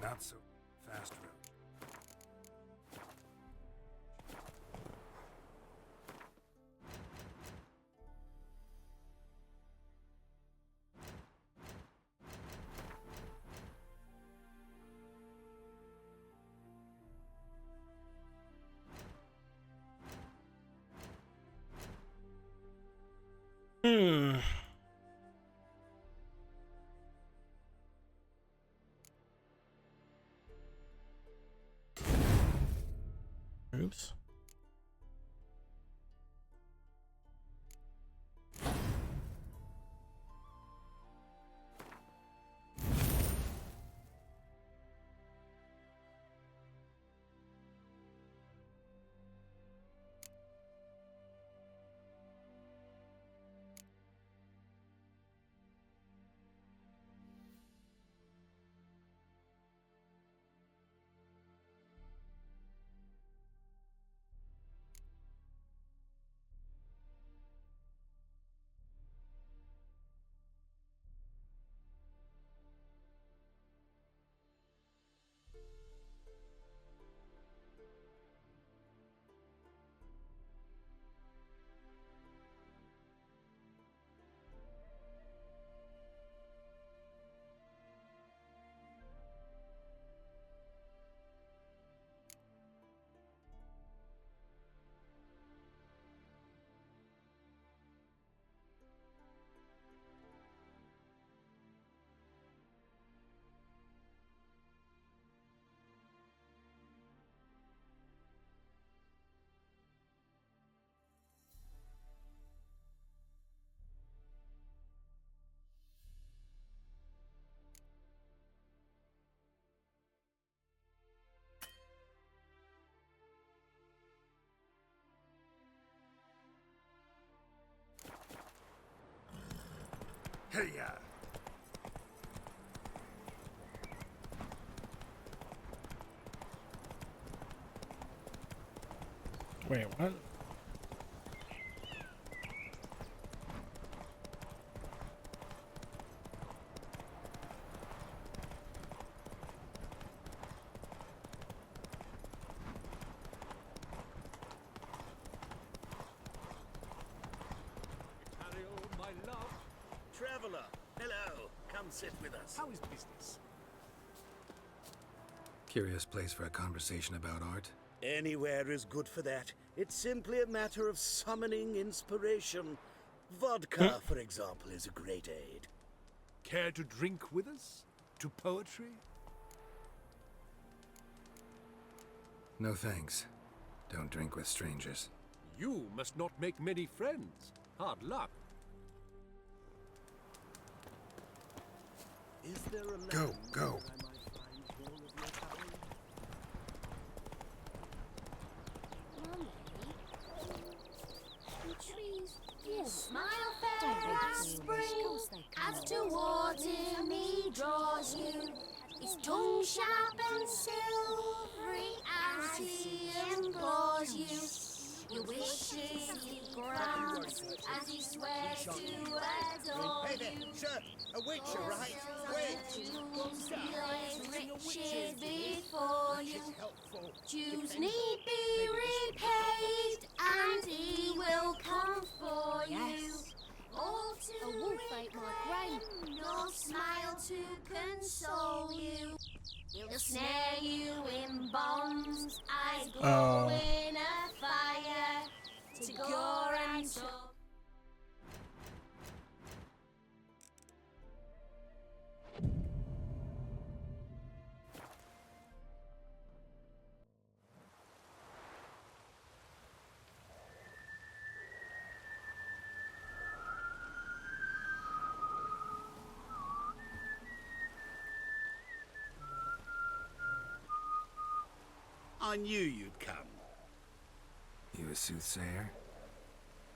Not so fast road. Hmm. Oops. Hey-ya! Wait, what? My love. Traveler, hello. Come sit with us. How is business? Curious place for a conversation about art. Anywhere is good for that. It's simply a matter of summoning inspiration. Vodka, for example, is a great aid. Care to drink with us? To poetry? No thanks. Don't drink with strangers. You must not make many friends. Hard luck. Is there a Go, go. Smile fair as spring, as towards him he draws you. His tongue sharp and silvery as he implores you. Your wishes he grants as he swears to adore Hey there, sir, a witcher, right? Wait! riches before you. Jews need be repaid, and he will come for you. All to a wolf ate my grain, nor smile to console you. He'll snare you in bonds, eyes glow in a fire, to gore and talk. I knew you'd come. You a soothsayer?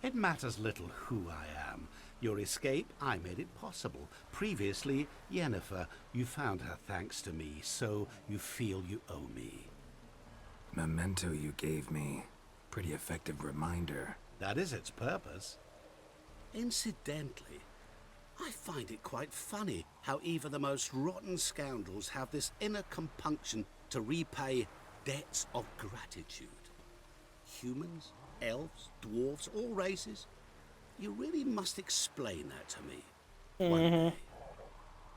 It matters little who I am. Your escape, I made it possible. Previously, Yennefer, you found her thanks to me, so you feel you owe me. Memento you gave me. Pretty effective reminder. That is its purpose. Incidentally, I find it quite funny how even the most rotten scoundrels have this inner compunction to repay debts of gratitude. Humans, elves, dwarves, all races. You really must explain that to me. One day.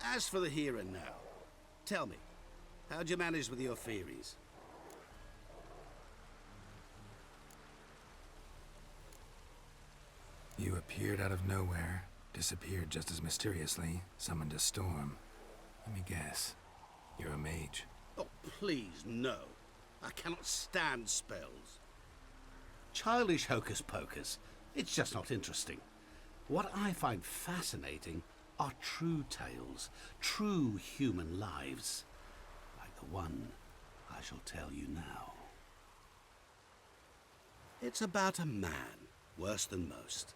As for the here and now, tell me, how'd you manage with your theories? You appeared out of nowhere, disappeared just as mysteriously, summoned a storm. Let me guess. You're a mage. Oh, please, no. I cannot stand spells. Childish hocus pocus. It's just not interesting. What I find fascinating are true tales, true human lives, like the one I shall tell you now. It's about a man, worse than most.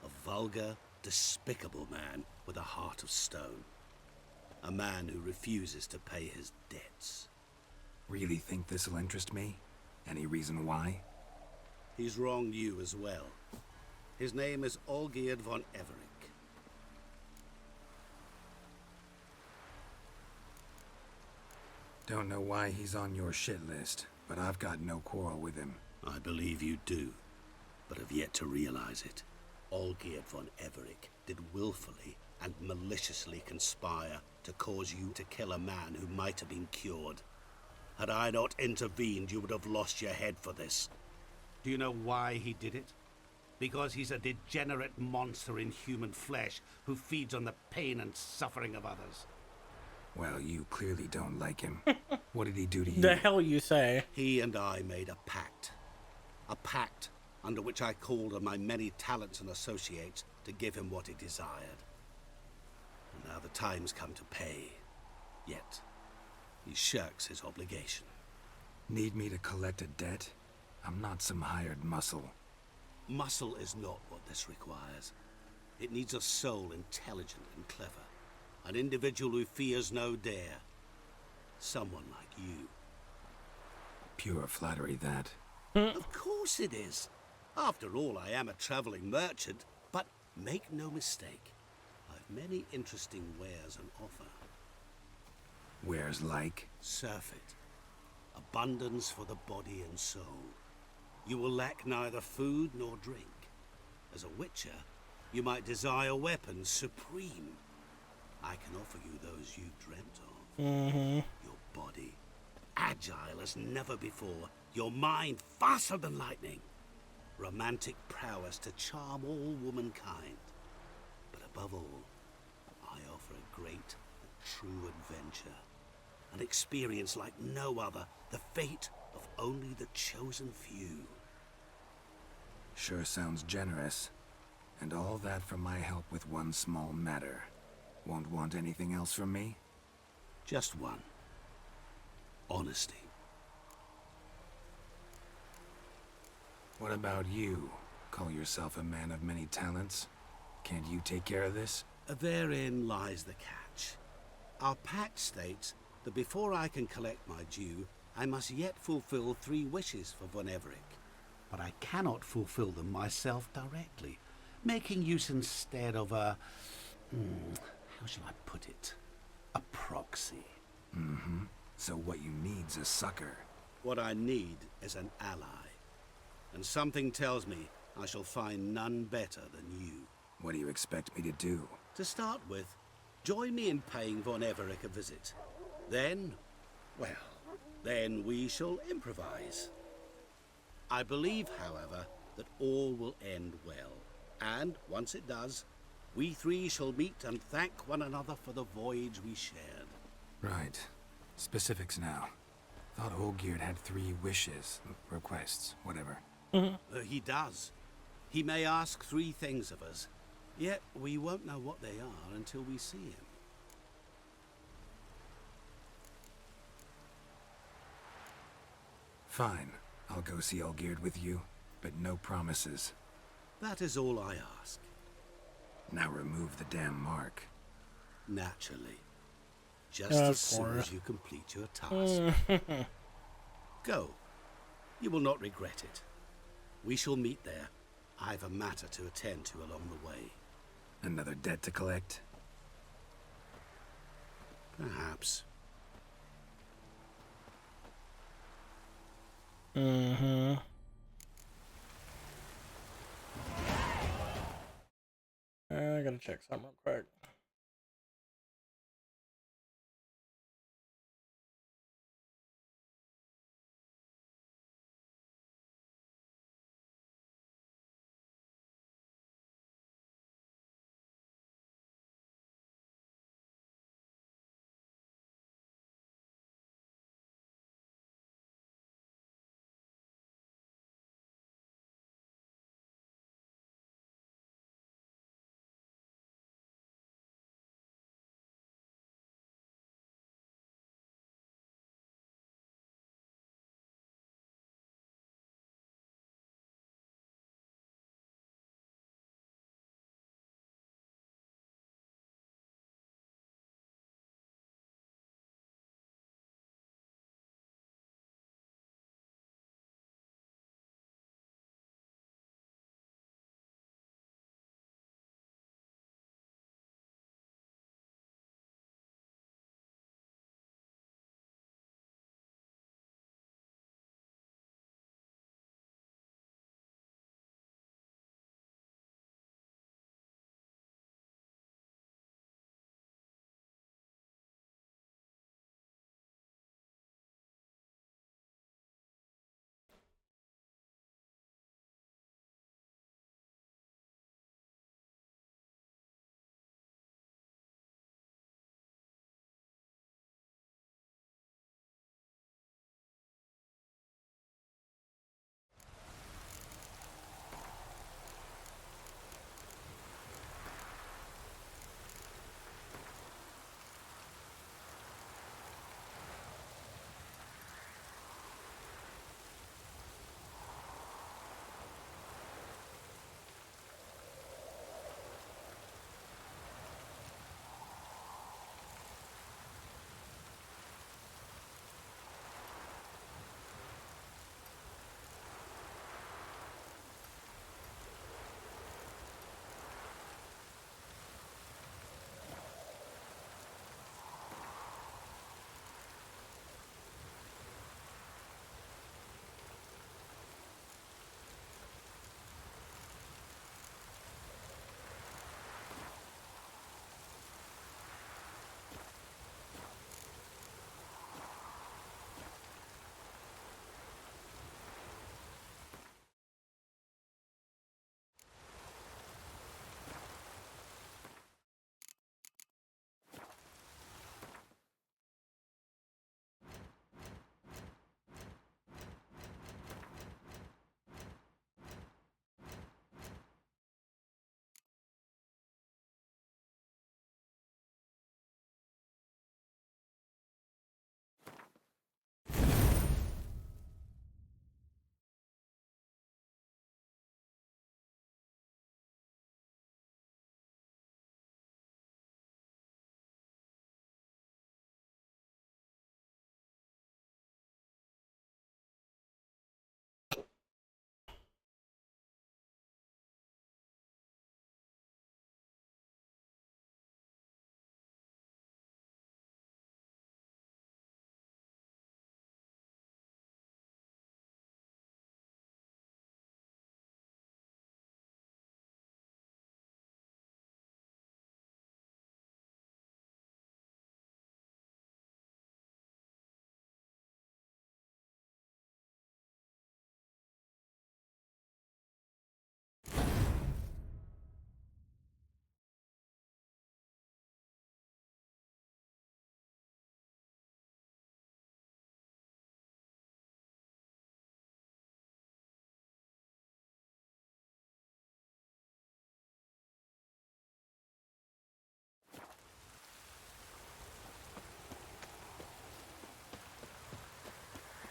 A vulgar, despicable man with a heart of stone. A man who refuses to pay his debts. Really think this'll interest me? Any reason why? He's wronged you as well. His name is Olgierd von Everec. Don't know why he's on your shit list, but I've got no quarrel with him. I believe you do, but have yet to realize it. Olgierd von Everec did willfully and maliciously conspire to cause you to kill a man who might have been cured. Had I not intervened, you would have lost your head for this. Do you know why he did it? Because he's a degenerate monster in human flesh who feeds on the pain and suffering of others. Well, you clearly don't like him. What did he do to you? The hell you say? He and I made a pact. A pact under which I called on my many talents and associates to give him what he desired. And now the time's come to pay. Yet, he shirks his obligation. Need me to collect a debt? I'm not some hired muscle. Muscle is not what this requires. It needs a soul intelligent and clever. An individual who fears no dare. Someone like you. Pure flattery, that. Of course it is. After all, I am a traveling merchant, but make no mistake. I've many interesting wares on offer. Wares like? Surfeit. Abundance for the body and soul. You will lack neither food nor drink. As a witcher, you might desire weapons supreme. I can offer you those you dreamt of. Your body, agile as never before. Your mind, faster than lightning. Romantic prowess to charm all womankind. But above all, I offer a great and true adventure. An experience like no other. The fate of only the chosen few. Sure sounds generous. And all that for my help with one small matter. Won't want anything else from me? Just one. Honesty. What about you? Call yourself a man of many talents? Can't you take care of this? Therein lies the catch. Our pact states that before I can collect my due, I must yet fulfill 3 wishes for Von Everec. But I cannot fulfill them myself directly, making use instead of a... how shall I put it? A proxy. So what you need's a sucker. What I need is an ally. And something tells me I shall find none better than you. What do you expect me to do? To start with, join me in paying Von Everec a visit. Then, well, then we shall improvise. I believe, however, that all will end well. And, once it does, we 3 shall meet and thank one another for the voyage we shared. Right. Specifics now. Thought Olgierd had 3 wishes, requests, whatever. He does. He may ask 3 things of us, yet we won't know what they are until we see him. Fine. I'll go see Olgierd with you, but no promises. That is all I ask. Now remove the damn mark. Naturally. Just as soon as you complete your task. Go. You will not regret it. We shall meet there. I've a matter to attend to along the way. Another debt to collect? Perhaps. I gotta check something real quick.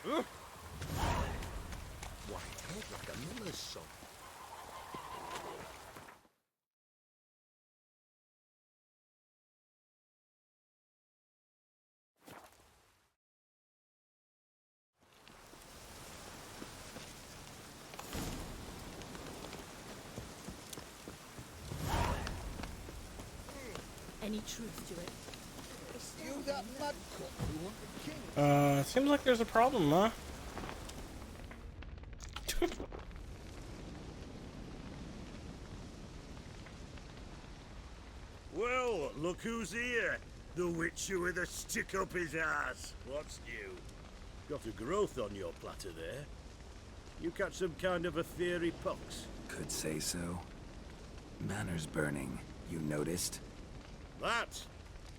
White head like a miller's son. Any truth to it? You that mad cook who want the king? Seems like there's a problem, huh? Well, look who's here. The Witcher with a stick up his ass. What's new? Got a growth on your platter there. You catch some kind of a fiery pox? Could say so. Manners burning, you noticed? That?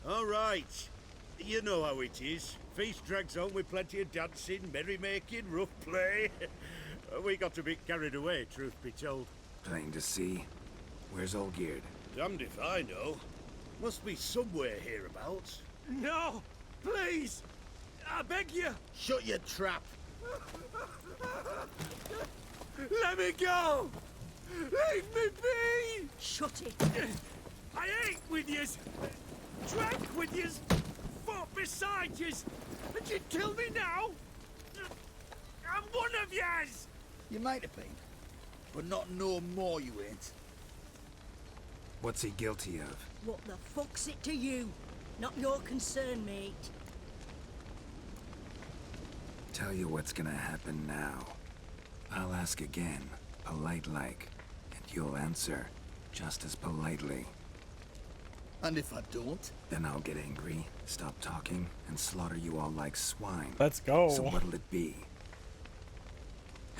All right. You know how it is. Feast drags on with plenty of dancing, merrymaking, rough play. We got a bit carried away, truth be told. Plain to see. Where's Olgierd? Damned if I know. Must be somewhere hereabouts. No! Please! I beg you! Shut your trap! Let me go! Leave me be! Shut it! I ate with yous! Drank with yous! Fought beside yous! And you kill me now? I'm one of yous! You might have been, but not no more you ain't. What's he guilty of? What the fuck's it to you? Not your concern, mate. Tell you what's gonna happen now. I'll ask again, polite-like, and you'll answer just as politely. And if I don't? Then I'll get angry, stop talking, and slaughter you all like swine. Let's go. So what'll it be?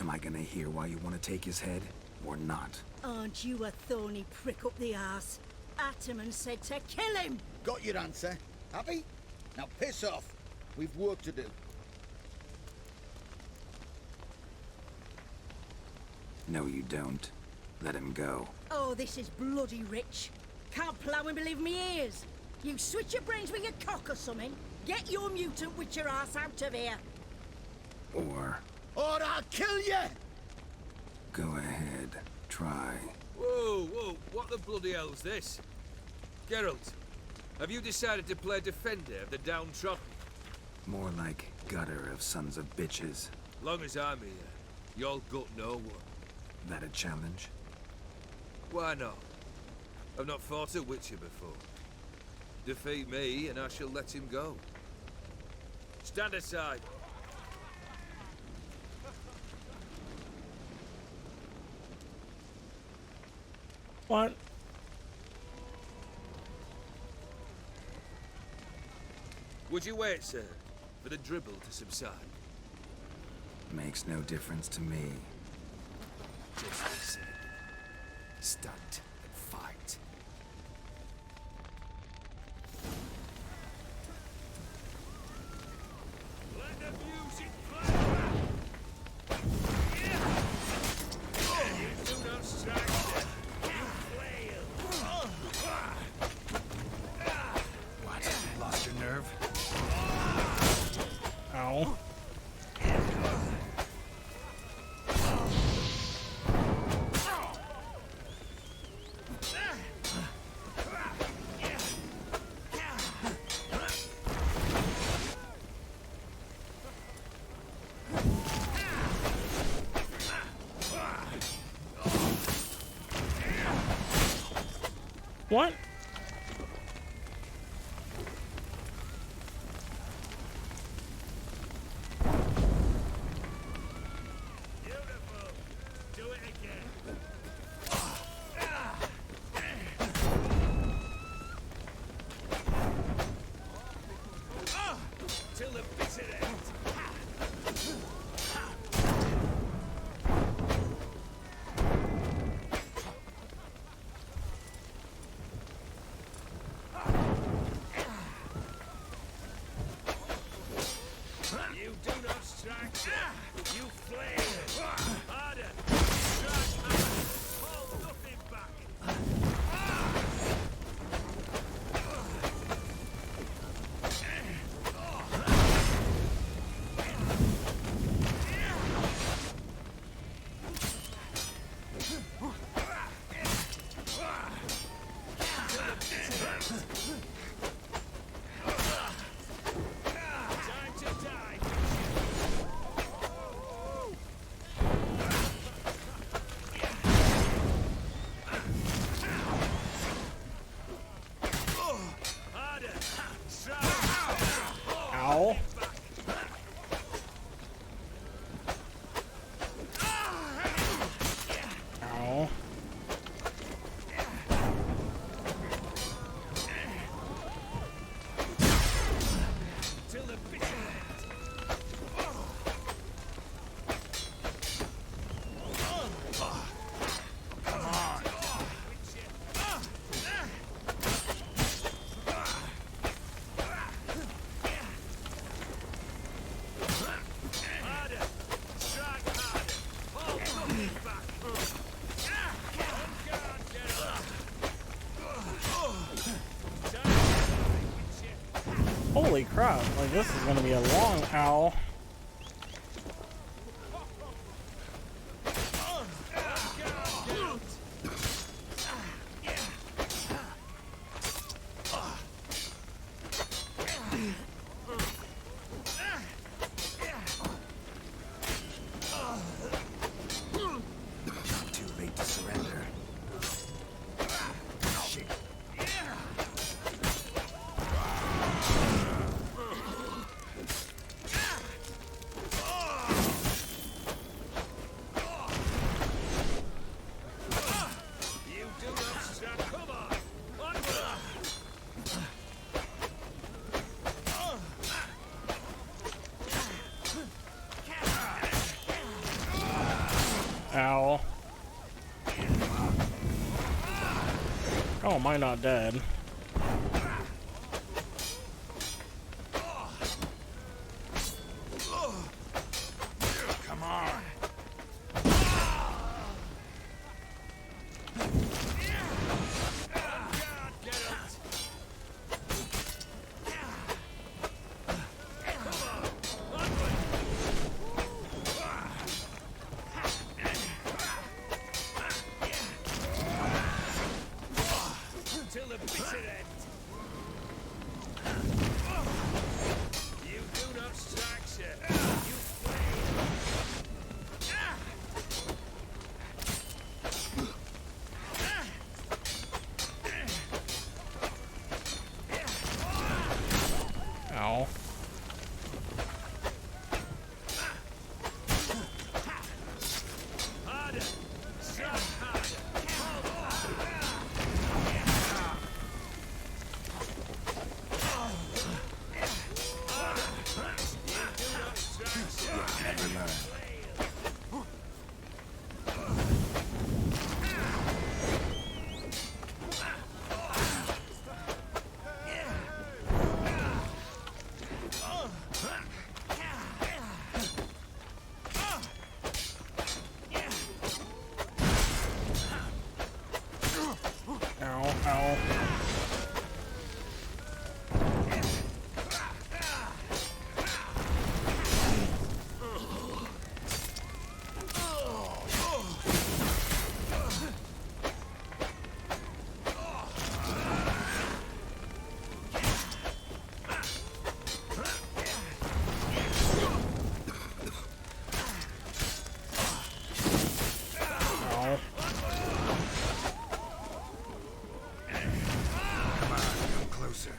Am I gonna hear why you want to take his head, or not? Aren't you a thorny prick up the arse? Ataman said to kill him! Got your answer. Happy? Now piss off. We've work to do. No, you don't. Let him go. Oh, this is bloody rich. Can't plough and believe me ears. You switch your brains with your cock or something. Get your mutant with your ass out of here. Or I'll kill you! go ahead, try. Whoa, whoa, what the bloody hell's this? Geralt, have you decided to play defender of the downtrodden? More like gutter of sons of bitches. Long as I'm here, you'll gut no one. That a challenge? Why not? I've not fought a Witcher before. Defeat me and I shall let him go. Stand aside. What? Would you wait, sir, for the dribble to subside? Makes no difference to me. Just as I said. Stand and fight. Let the music play! You do not strike, sir. You flail. What? Lost your nerve? Ow. What? Beautiful. Do it again. Till the bitter end. You do not strike, sir. You flail. Harder. Strike harder. Hold nothing back. Holy crap, like this is gonna be a long owl. Too late to surrender. Shit. Ow. Oh, am I not dead? Come on. Till the bitter end. You do not strike, sir. You Ow. harder. Strike harder. Never learn. Ow, ow. Ow. Come on, come closer.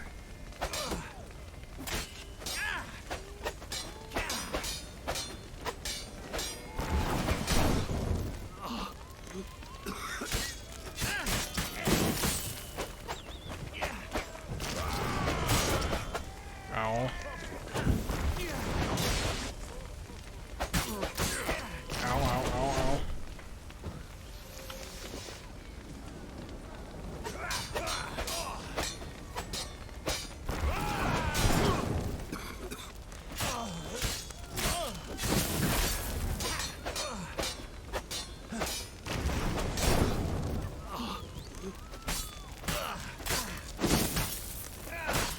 Ow. Ow, ow, ow, ow.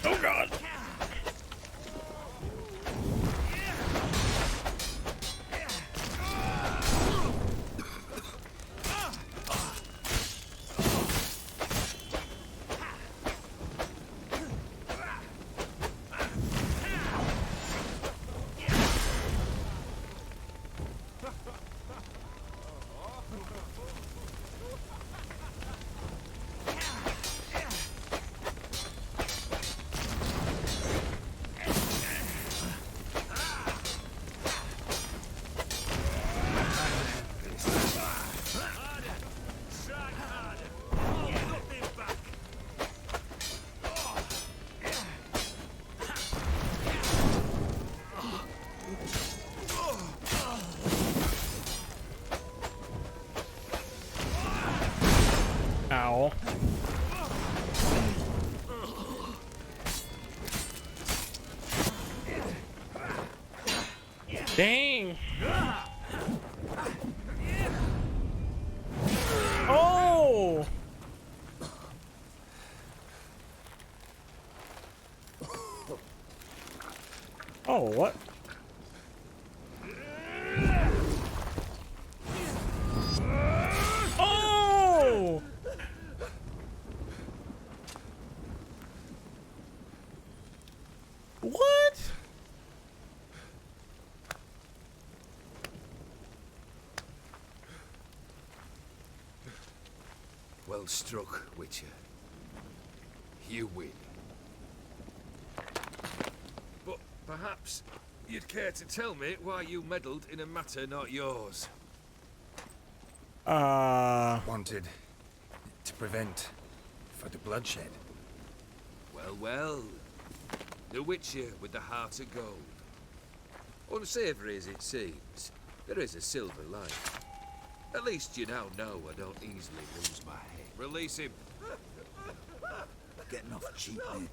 Oh god. Ow. Dang. Oh. Oh, what? Oh! What? Well struck, Witcher. You win. But perhaps you'd care to tell me why you meddled in a matter not yours. Wanted to prevent further bloodshed. Well, well. The Witcher with the heart of gold. Unsavory as it seems, there is a silver lining. At least you now know I don't easily lose my head. Release him. Getting off cheap, mate.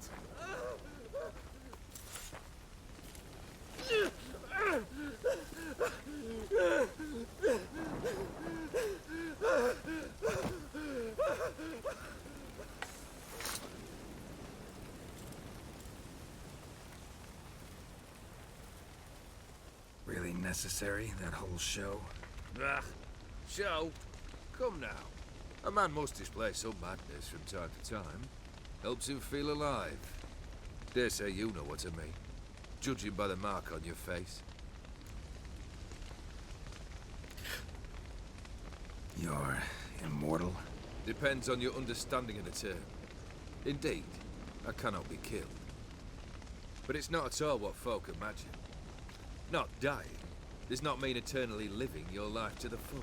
Really necessary, that whole show? Ah, show? Come now. A man must display some madness from time to time. Helps him feel alive. Dare say you know what I mean. Judging by the mark on your face. You're immortal? Depends on your understanding of the term. Indeed, I cannot be killed. But it's not at all what folk imagine. Not dying does not mean eternally living your life to the full.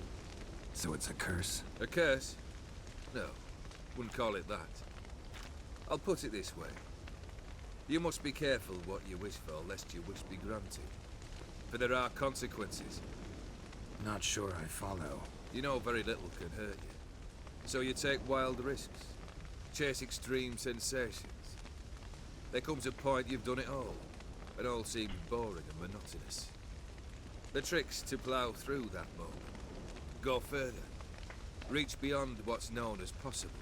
So it's a curse? A curse? No, wouldn't call it that. I'll put it this way. You must be careful what you wish for, lest your wish be granted. For there are consequences. Not sure I follow. You know very little can hurt you. So you take wild risks. Chase extreme sensations. There comes a point you've done it all, and all seems boring and monotonous. The trick's to plough through that moment. Go further. Reach beyond what's known as possible.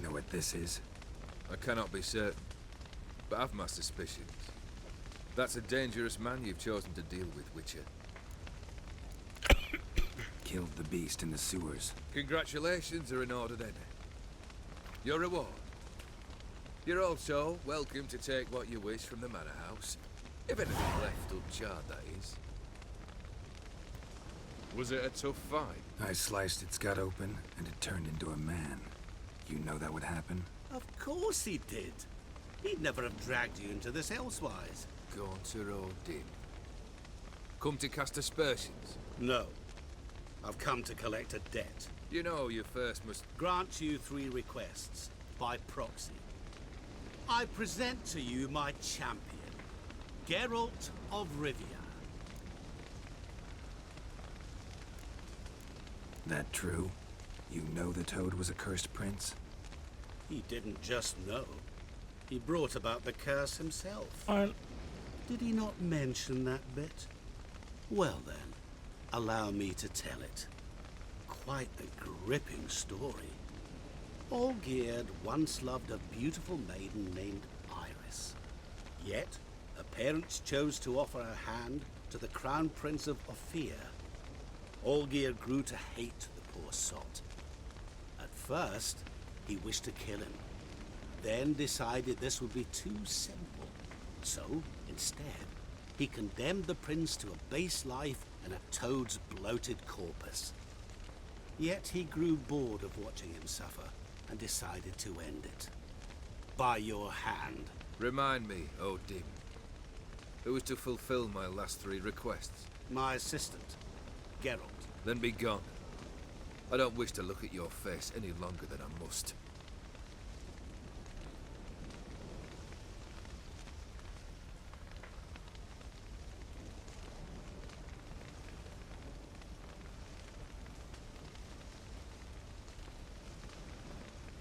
Know what this is? I cannot be certain, but I've my suspicions. That's a dangerous man you've chosen to deal with, Witcher. Killed the beast in the sewers. Congratulations are in order then. Your reward. You're also welcome to take what you wish from the manor house. If anything left uncharred, that is. Was it a tough fight? I sliced its gut open, and it turned into a man. You know that would happen? Of course he did. He'd never have dragged you into this elsewise. Gaunter Odin. Come to cast aspersions? No. I've come to collect a debt. You know you first must... Grant you 3 requests, by proxy. I present to you my champion, Geralt of Rivia. That true? You know the Toad was a cursed prince? He didn't just know. He brought about the curse himself. Did he not mention that bit? Well then, allow me to tell it. Quite a gripping story. Olgierd once loved a beautiful maiden named Iris. Yet, her parents chose to offer her hand to the Crown Prince of Ophir. Olgierd grew to hate the poor sot. At first, he wished to kill him. Then decided this would be too simple. So, instead, he condemned the prince to a base life in a toad's bloated corpus. Yet he grew bored of watching him suffer and decided to end it. By your hand. Remind me, Odin. Who is to fulfill my last 3 requests? My assistant, Geralt. Then be gone. I don't wish to look at your face any longer than I must.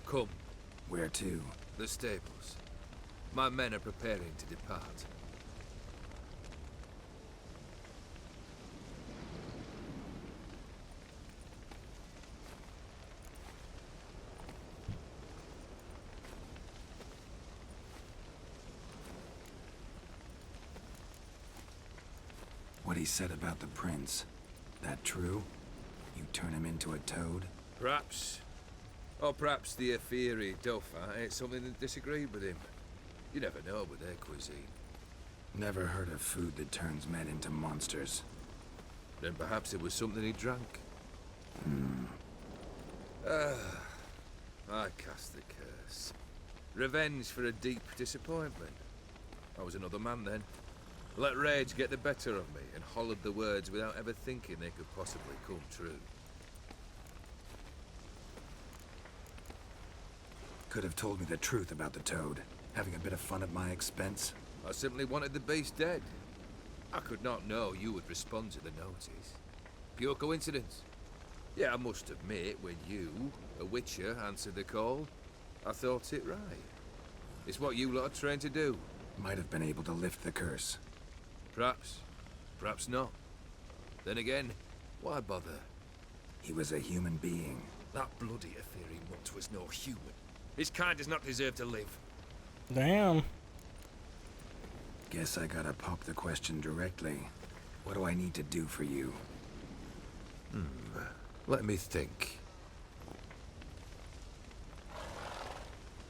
Come. Where to? The stables. My men are preparing to depart. What he said about the prince, that true? You turn him into a toad? Perhaps. Or perhaps the Aetheri Dauphin ate something that disagreed with him. You never know with their cuisine. Never heard of food that turns men into monsters. Then perhaps it was something he drank. I cast the curse. Revenge for a deep disappointment. I was another man then. Let rage get the better of me and hollered the words without ever thinking they could possibly come true. Could have told me the truth about the toad, having a bit of fun at my expense. I simply wanted the beast dead. I could not know you would respond to the notice. Pure coincidence. Yeah, I must admit, when you, a witcher, answered the call, I thought it right. It's what you lot are trained to do. Might have been able to lift the curse. Perhaps. Perhaps not. Then again, why bother? He was a human being. That bloody Aetheri mutt was no human. His kind does not deserve to live. Damn. Guess I gotta pop the question directly. What do I need to do for you? Let me think.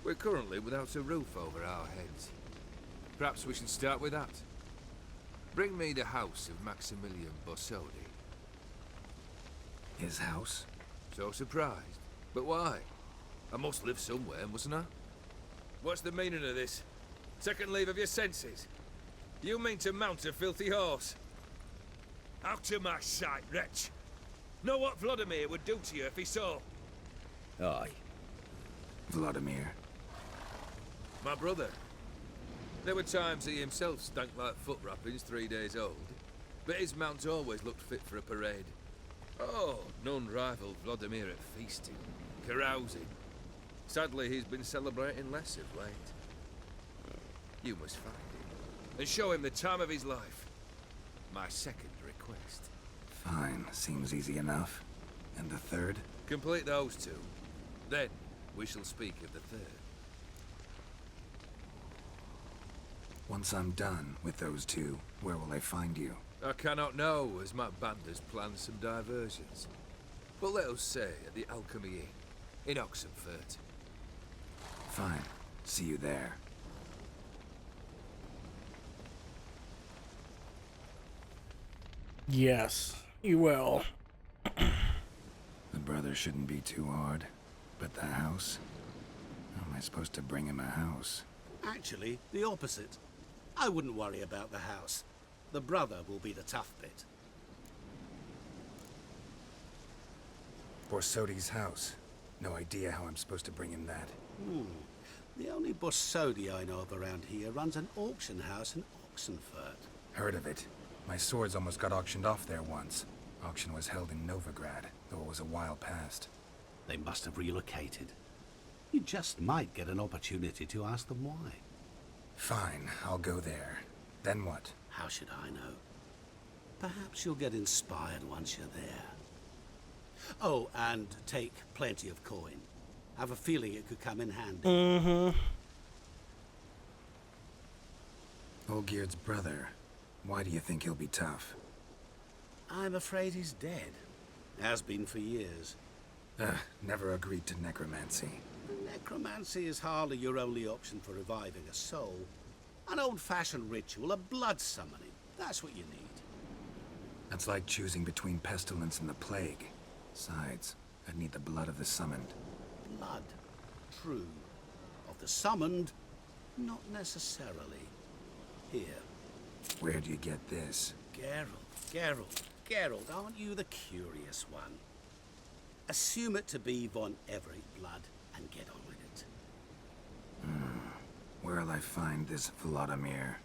We're currently without a roof over our heads. Perhaps we should start with that. Bring me the house of Maximilian Borsodi. His house? So surprised. But why? I must live somewhere, mustn't I? What's the meaning of this? Second leave of your senses? You mean to mount a filthy horse? Out of my sight, wretch! Know what Vladimir would do to you if he saw? Aye. Vladimir. My brother. There were times he himself stank like foot wrappings 3 days old, but his mount always looked fit for a parade. Oh, none rivaled Vladimir at feasting, carousing. Sadly, he's been celebrating less of late. You must find him, and show him the time of his life. My second request. Fine, seems easy enough. And the third? Complete those two. Then, we shall speak of the third. Once I'm done with those two, where will I find you? I cannot know, as my band has planned some diversions. But let us say at the Alchemy Inn, in Oxenfurt. Fine. See you there. Yes, you will. The brother shouldn't be too hard. But the house? How am I supposed to bring him a house? Actually, the opposite. I wouldn't worry about the house. The brother will be the tough bit. Borsodi's house. No idea how I'm supposed to bring him that. The only Borsodi I know of around here runs an auction house in Oxenfurt. Heard of it. My swords almost got auctioned off there once. Auction was held in Novigrad, though it was a while past. They must have relocated. You just might get an opportunity to ask them why. Fine, I'll go there. Then what? How should I know? Perhaps you'll get inspired once you're there. Oh, and take plenty of coin. Have a feeling it could come in handy. Olgierd's brother. Why do you think he'll be tough? I'm afraid he's dead. Has been for years. Never agreed to necromancy. Necromancy is hardly your only option for reviving a soul. An old-fashioned ritual, a blood summoning. That's what you need. That's like choosing between pestilence and the plague. Besides, I'd need the blood of the summoned. Blood. True. Of the summoned, not necessarily. Here. Where do you get this? Geralt, aren't you the curious one? Assume it to be Von Everett blood and get on with it. Where'll I find this Vladimir?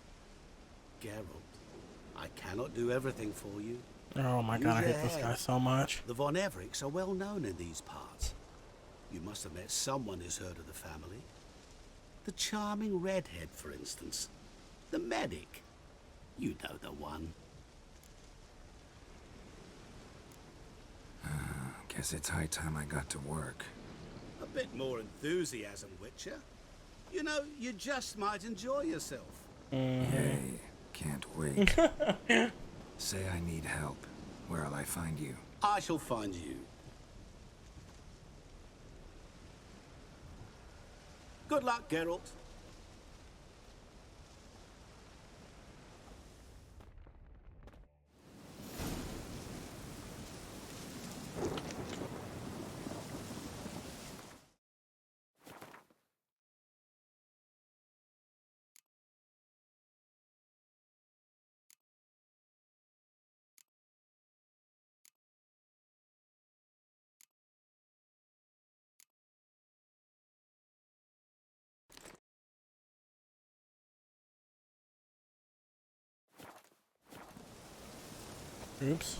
Geralt, I cannot do everything for you. Oh my god, I hate this guy so much. The Von Evericks are well known in these parts. You must have met someone who's heard of the family. The charming redhead, for instance. The medic. You know the one. Guess it's high time I got to work. A bit more enthusiasm, Witcher. You know, you just might enjoy yourself. Yay. Can't wait. Say I need help. Where'll I find you? I shall find you. Good luck, Geralt. Oops.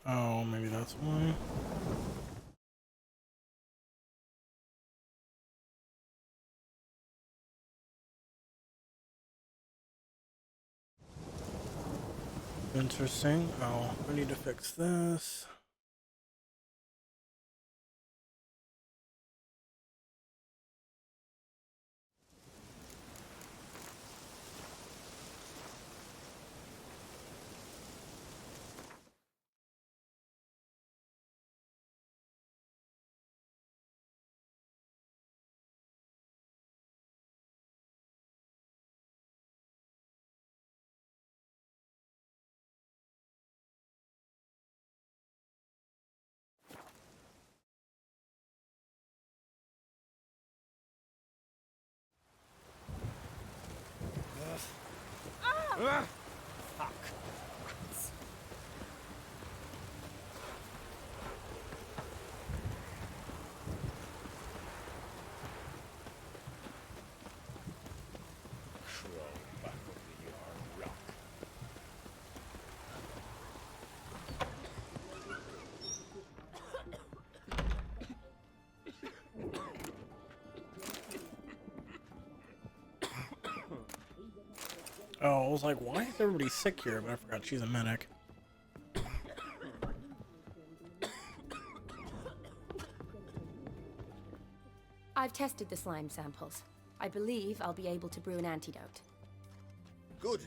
Oh, maybe that's why. Interesting. Oh, we need to fix this. Fuck. Crawl back over your rock. Oh, I was like, why is everybody sick here? But I forgot she's a medic. I've tested the slime samples. I believe I'll be able to brew an antidote. Good.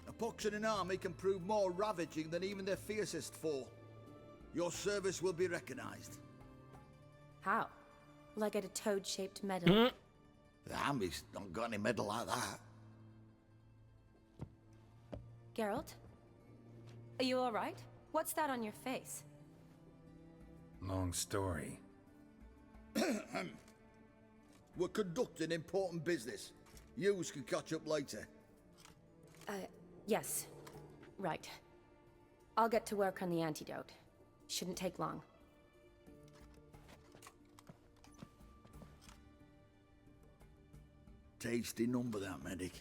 A pox in an army can prove more ravaging than even their fiercest foe. Your service will be recognized. How? Will I get a toad-shaped medal? The army's not got any medal like that. Geralt? Are you alright? What's that on your face? Long story. We're conducting important business. Yous can catch up later. Yes. Right. I'll get to work on the antidote. Shouldn't take long. Tasty number, that medic.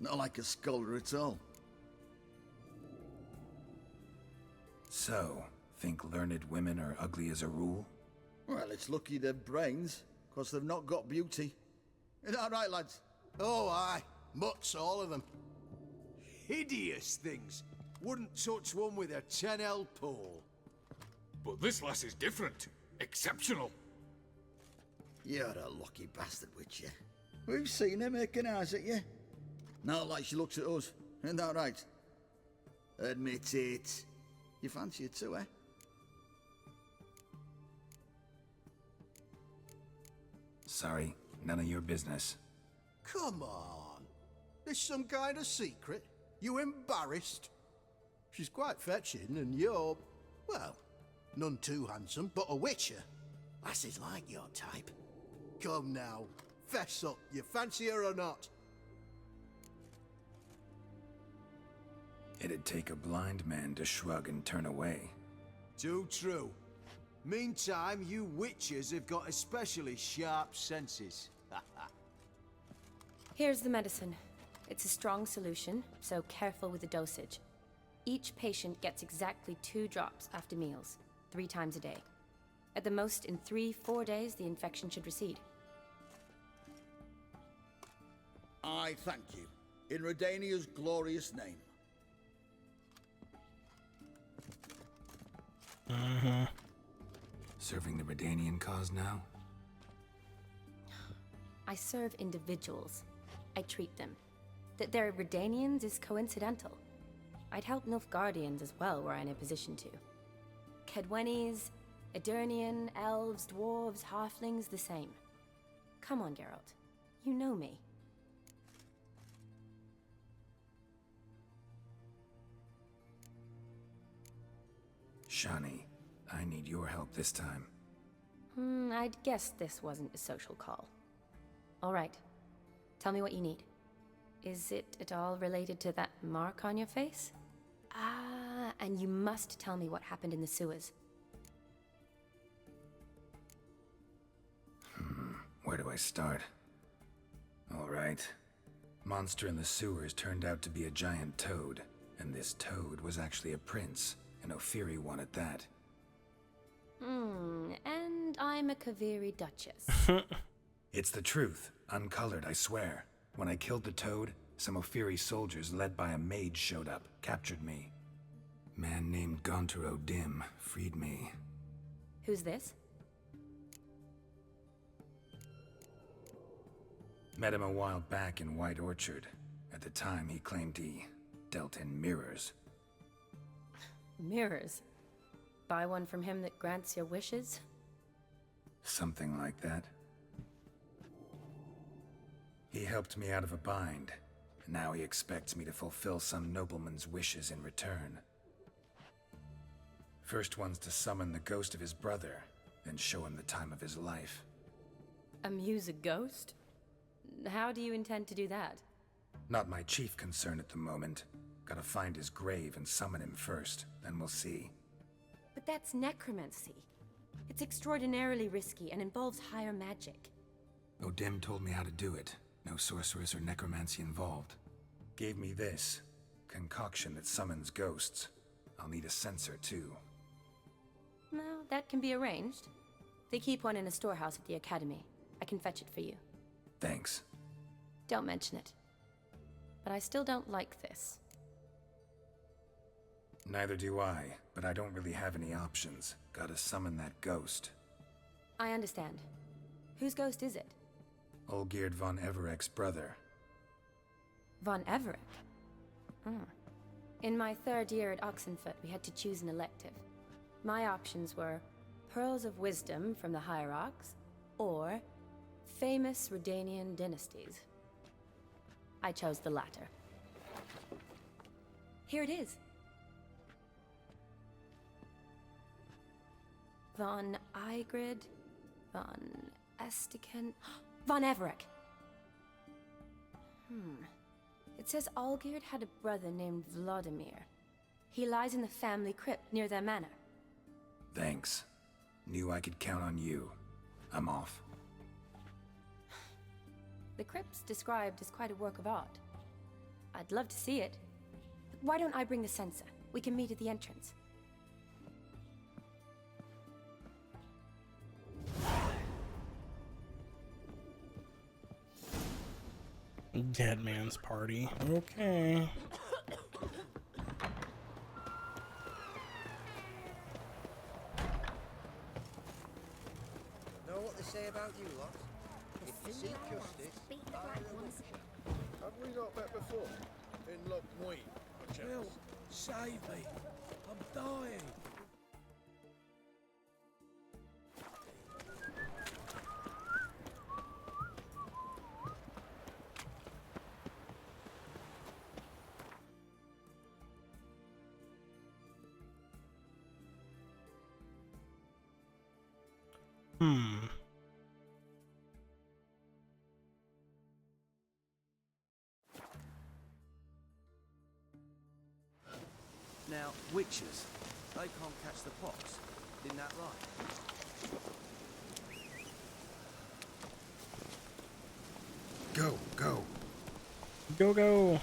Not like a scholar at all. So, think learned women are ugly as a rule? Well, it's lucky they've brains, 'cause they've not got beauty. Is that right, lads? Oh, aye. Mutts, all of them. Hideous things. Wouldn't touch one with a 10L pole. But this lass is different. Exceptional. You're a lucky bastard, Witcher. We've seen her making eyes at you. Not like she looks at us. Isn't that right? Admit it. You fancy her too, eh? Sorry, none of your business. Come on. This some kind of secret? You embarrassed? She's quite fetching, and you're, well, none too handsome, but a witcher. Lasses like your type. Come now, fess up. You fancy her or not? It'd take a blind man to shrug and turn away. Too true. Meantime, you witches have got especially sharp senses. Here's the medicine. It's a strong solution, so careful with the dosage. Each patient gets exactly 2 drops after meals, 3 times a day. At the most, in 3-4 days, the infection should recede. I thank you. In Redania's glorious name. Serving the Redanian cause now? I serve individuals. I treat them. That they're Redanians is coincidental. I'd help Nilfgaardians as well were I in a position to. Kedwenis, Edirnian, elves, dwarves, halflings, the same. Come on, Geralt. You know me. Shani, I need your help this time. I'd guess this wasn't a social call. All right. Tell me what you need. Is it at all related to that mark on your face? Ah, and you must tell me what happened in the sewers. Where do I start? All right. Monster in the sewers turned out to be a giant toad, and this toad was actually a prince, an Ophiri one at that. And I'm a Kaviri duchess. It's the truth, uncolored, I swear. When I killed the toad, some Ophiri soldiers led by a mage showed up, captured me. Man named Gaunter O'Dim freed me. Who's this? Met him a while back in White Orchard. At the time, he claimed he dealt in mirrors. Mirrors? Buy one from him that grants your wishes? Something like that. He helped me out of a bind, and now he expects me to fulfill some nobleman's wishes in return. First one's to summon the ghost of his brother, then show him the time of his life. Amuse a ghost? How do you intend to do that? Not my chief concern at the moment. Gotta find his grave and summon him first, then we'll see. But that's necromancy. It's extraordinarily risky and involves higher magic. O'Dim told me how to do it. No sorceress or necromancy involved. Gave me this concoction that summons ghosts. I'll need a censer too. Well, that can be arranged. They keep one in a storehouse at the academy. I can fetch it for you. Thanks. Don't mention it. But I still don't like this. Neither do I, but I don't really have any options. Gotta summon that ghost. I understand. Whose ghost is it? Olgierd von Everek's brother. Von Everek? In my 3rd year at Oxenfoot, we had to choose an elective. My options were Pearls of Wisdom from the Hierarchs, or Famous Redanian Dynasties. I chose the latter. Here it is. Von Igrid, Von Estiken, Von Everek. It says Olgierd had a brother named Vladimir. He lies in the family crypt near their manor. Thanks. Knew I could count on you. I'm off. The crypt's described as quite a work of art. I'd love to see it. Why don't I bring the censer? We can meet at the entrance. Dead man's party. Okay. Know what they say about you lot? If you seek justice, have we not met before? In Lockmuir, Will, save me. I'm dying. Now, witches, they can't catch the pox. Isn't that right? Go, go. Go, go.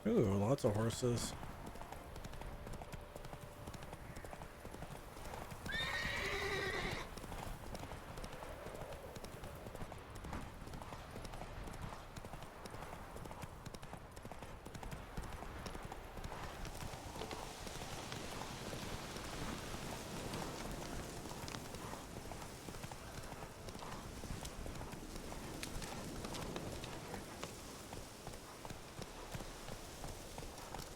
Ooh, lots of horses.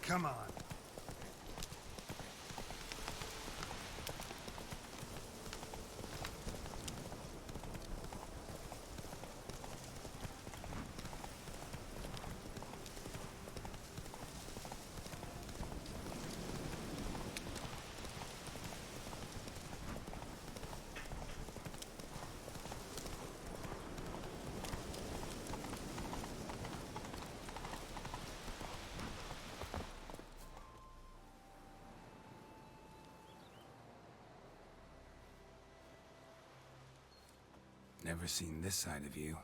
Come on. Never seen this side of you.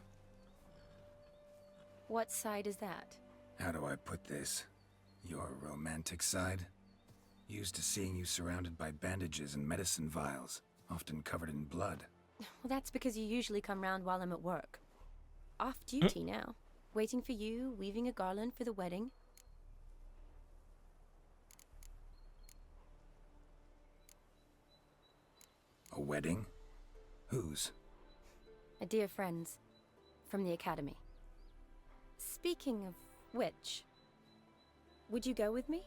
What side is that? How do I put this? Your romantic side? Used to seeing you surrounded by bandages and medicine vials, often covered in blood. Well, that's because you usually come round while I'm at work. Off duty now. Waiting for you, weaving a garland for the wedding. A wedding? Whose? A dear friend's. From the academy. Speaking of which, would you go with me?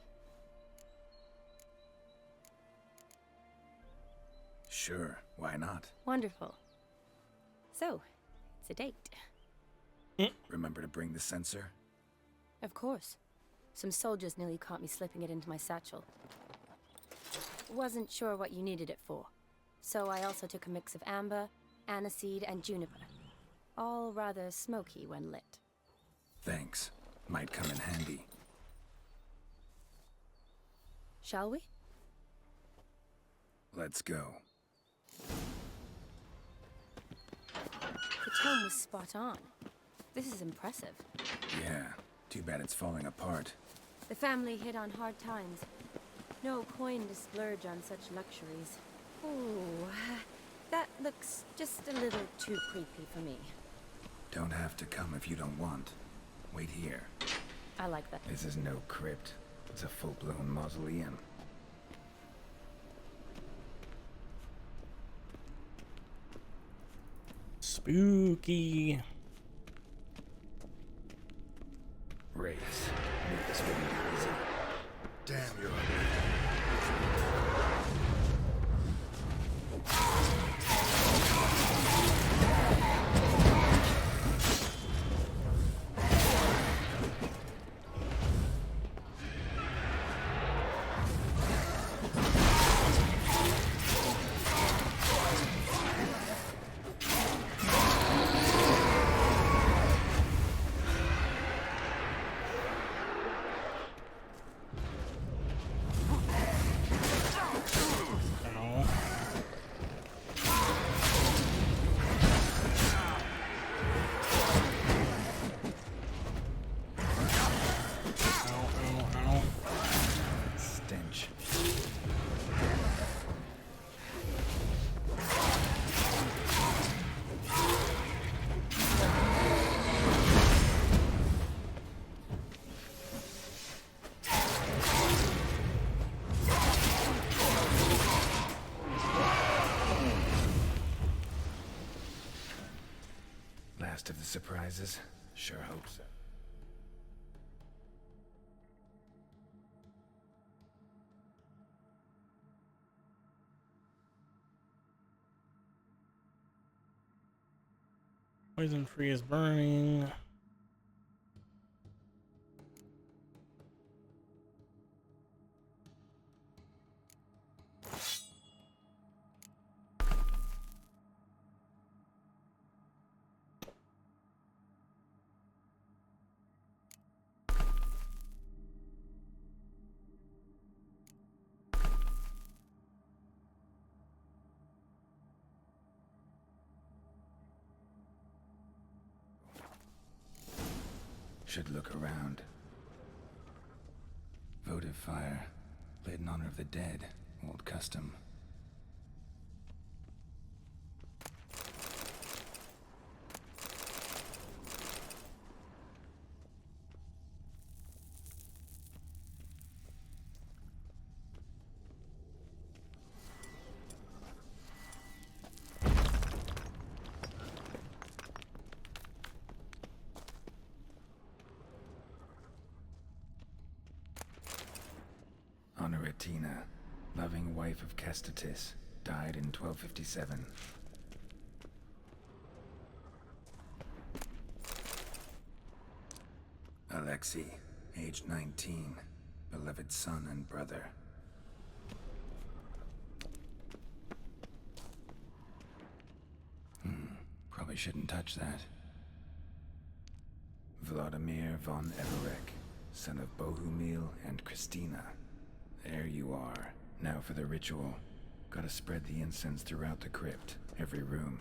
Sure, why not? Wonderful. So, it's a date. Remember to bring the censer? Of course. Some soldiers nearly caught me slipping it into my satchel. Wasn't sure what you needed it for, so I also took a mix of amber, aniseed, and juniper. All rather smoky when lit. Thanks. Might come in handy. Shall we? Let's go. The tone was spot on. This is impressive. Yeah, too bad it's falling apart. The family hit on hard times. No coin to splurge on such luxuries. Ooh, that looks just a little too creepy for me. Don't have to come if you don't want. Wait here. I like that. This is no crypt. It's a full-blown mausoleum. Spooky. Wraiths. Knew this wouldn't be easy. Damn, you're ugly. Last of the surprises? Sure hope so. Poison free is burning. Should look around. Votive fire, lit in honor of the dead. Old custom. Honoratina, loving wife of Kestatis, died in 1257. Alexei, aged 19, beloved son and brother. Probably shouldn't touch that. Vladimir von Everek, son of Bohumil and Christina. There you are. Now for the ritual. Gotta spread the incense throughout the crypt, every room.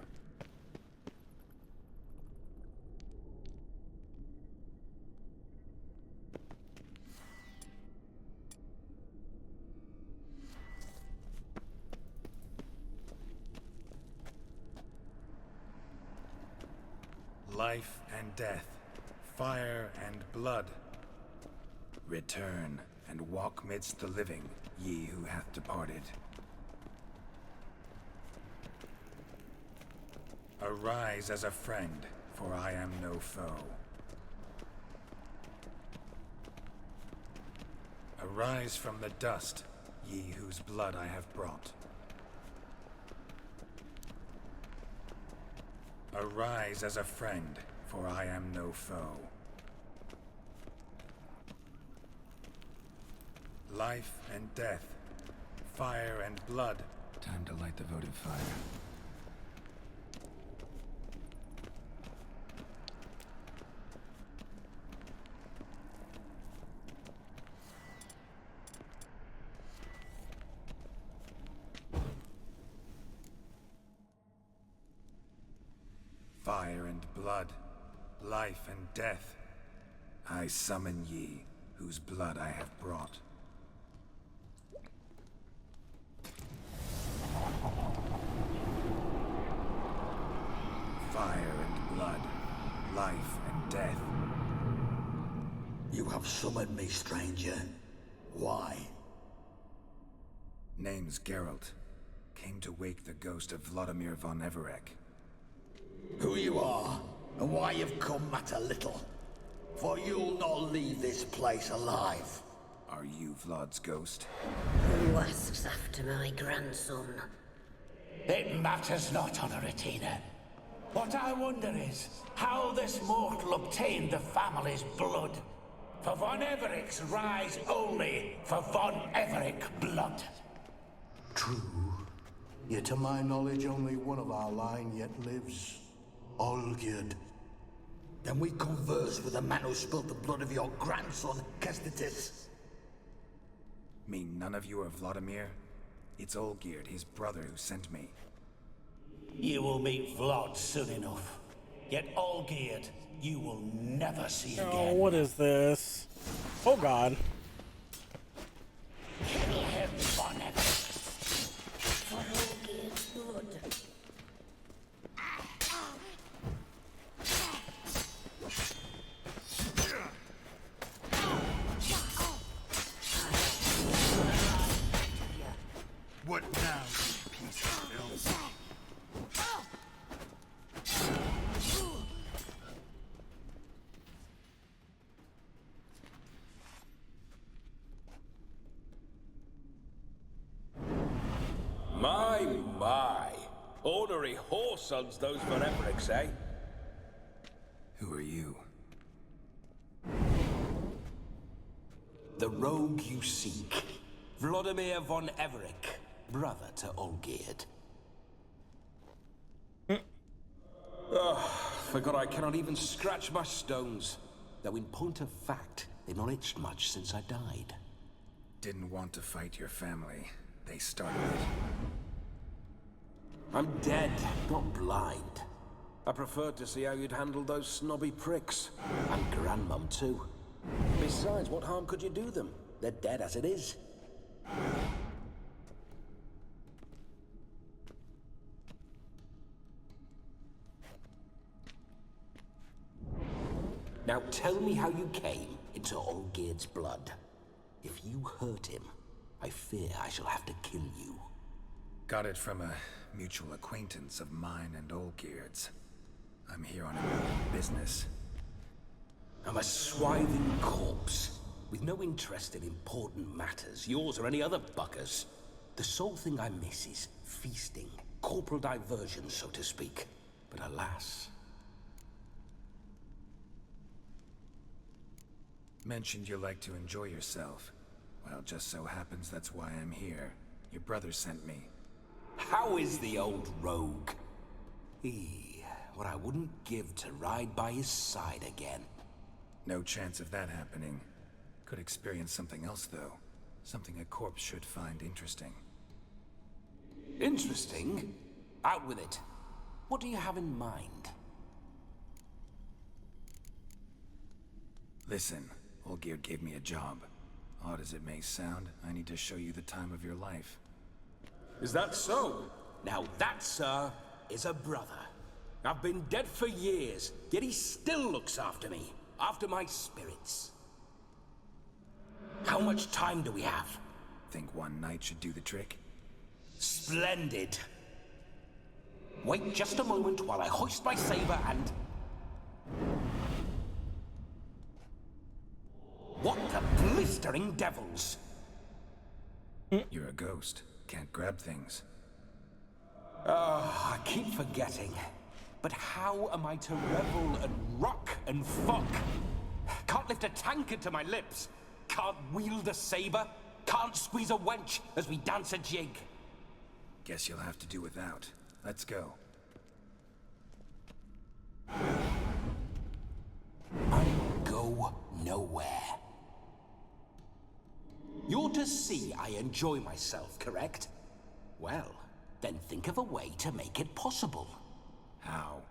Life and death, fire and blood. Return and walk midst the living, ye who hath departed. Arise as a friend, for I am no foe. Arise from the dust, ye whose blood I have brought. Arise as a friend, for I am no foe. Life and death, fire and blood. Time to light the votive fire. Fire and blood, life and death. I summon ye, whose blood I have brought. Fire and blood, life and death. You have summoned me, stranger. Why? Name's Geralt. Came to wake the ghost of Vladimir von Everek. Who you are, and why you've come matter little. For you'll not leave this place alive. Are you Vlad's ghost? Who asks after my grandson? It matters not, Honoratina. What I wonder is how this mortal obtained the family's blood. For von Everek's rise only for von Everek blood. True. Yet to my knowledge, only one of our line yet lives. Olgierd. Then we converse with the man who spilled the blood of your grandson, Kestatis. Mean none of you are Vladimir? It's Olgierd, his brother, who sent me. You will meet Vlad soon enough. Yet Olgierd, you will never see again. Oh, what is this? Oh god. Kill him, von Everek. For Olgierd's blood. What now, piece of filth? Fiery whoresons, those von Evericks, eh? Who are you? The rogue you seek. Vladimir von Everec, brother to Olgierd. Forgot I cannot even scratch my stones. Though in point of fact, they've not itched much since I died. Didn't want to fight your family. They started it. I'm dead, not blind. I preferred to see how you'd handle those snobby pricks. And Grandmum, too. Besides, what harm could you do them? They're dead as it is. Now tell me how you came into Olgierd's blood. If you hurt him, I fear I shall have to kill you. Got it from a mutual acquaintance of mine and Olgierd's. I'm here on important business. I'm a swithing corpse, with no interest in important matters, yours or any other buggers. The sole thing I miss is feasting, corporal diversion, so to speak. But alas... Mentioned you like to enjoy yourself. Well, just so happens that's why I'm here. Your brother sent me. How is the old rogue? What I wouldn't give to ride by his side again. No chance of that happening. Could experience something else, though. Something a corpse should find interesting. Interesting? Out with it. What do you have in mind? Listen, Olgierd gave me a job. Odd as it may sound, I need to show you the time of your life. Is that so? Now that, sir, is a brother. I've been dead for years, yet he still looks after me. After my spirits. How much time do we have? Think one night should do the trick? Splendid. Wait just a moment while I hoist my saber and... What the blistering devils? You're a ghost. Can't grab things. I keep forgetting. But how am I to revel and rock and fuck? Can't lift a tankard to my lips. Can't wield a saber. Can't squeeze a wench as we dance a jig. Guess you'll have to do without. Let's go. I go nowhere. You're to see I enjoy myself, correct? Well, then think of a way to make it possible. How?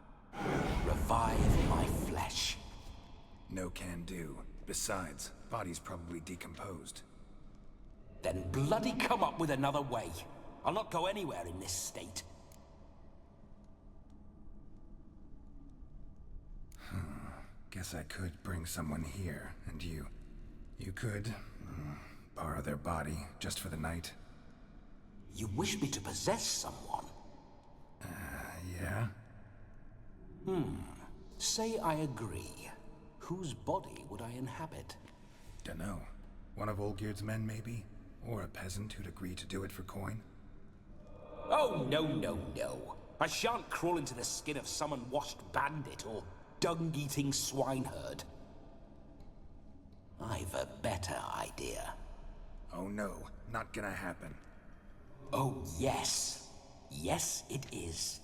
Revive my flesh. No can do. Besides, body's probably decomposed. Then bloody come up with another way. I'll not go anywhere in this state. Guess I could bring someone here, and you could borrow their body just for the night. You wish me to possess someone? Yeah? Say I agree. Whose body would I inhabit? Dunno. One of Olgierd's men, maybe? Or a peasant who'd agree to do it for coin? Oh, no, no, no. I shan't crawl into the skin of some unwashed bandit or dung-eating swineherd. I've a better idea. Oh no, not gonna happen. Oh, yes. Yes, it is.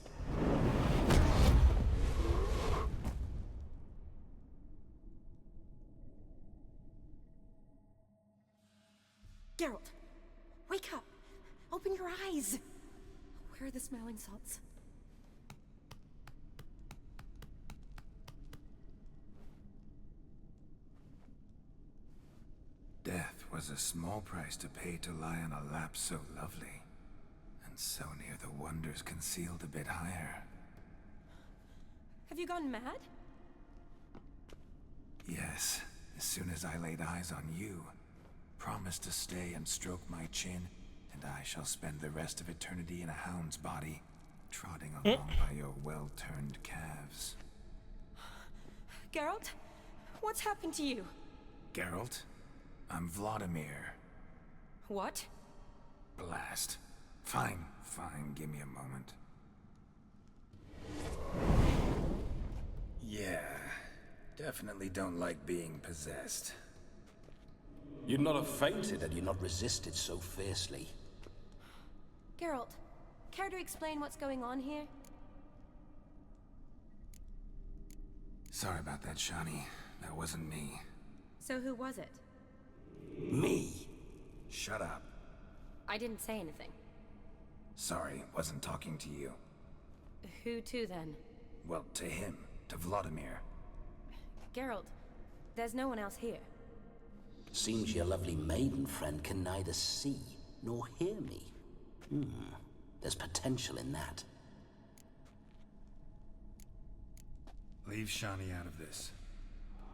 Geralt, wake up. Open your eyes. Where are the smelling salts? Death was a small price to pay to lie on a lap so lovely, and so near the wonders concealed a bit higher. Have you gone mad? Yes, as soon as I laid eyes on you, promised to stay and stroke my chin, and I shall spend the rest of eternity in a hound's body, trotting along by your well-turned calves. Geralt, what's happened to you? Geralt? I'm Vladimir. What? Blast. Fine, give me a moment. Definitely don't like being possessed. You'd not have fainted had you not resisted so fiercely. Geralt, care to explain what's going on here? Sorry about that, Shani. That wasn't me. So who was it? Me. Shut up. I didn't say anything. Sorry, wasn't talking to you. Who to then? Well, to him. To Vladimir. Geralt, there's no one else here. Seems your lovely maiden friend can neither see nor hear me. There's potential in that. Leave Shani out of this.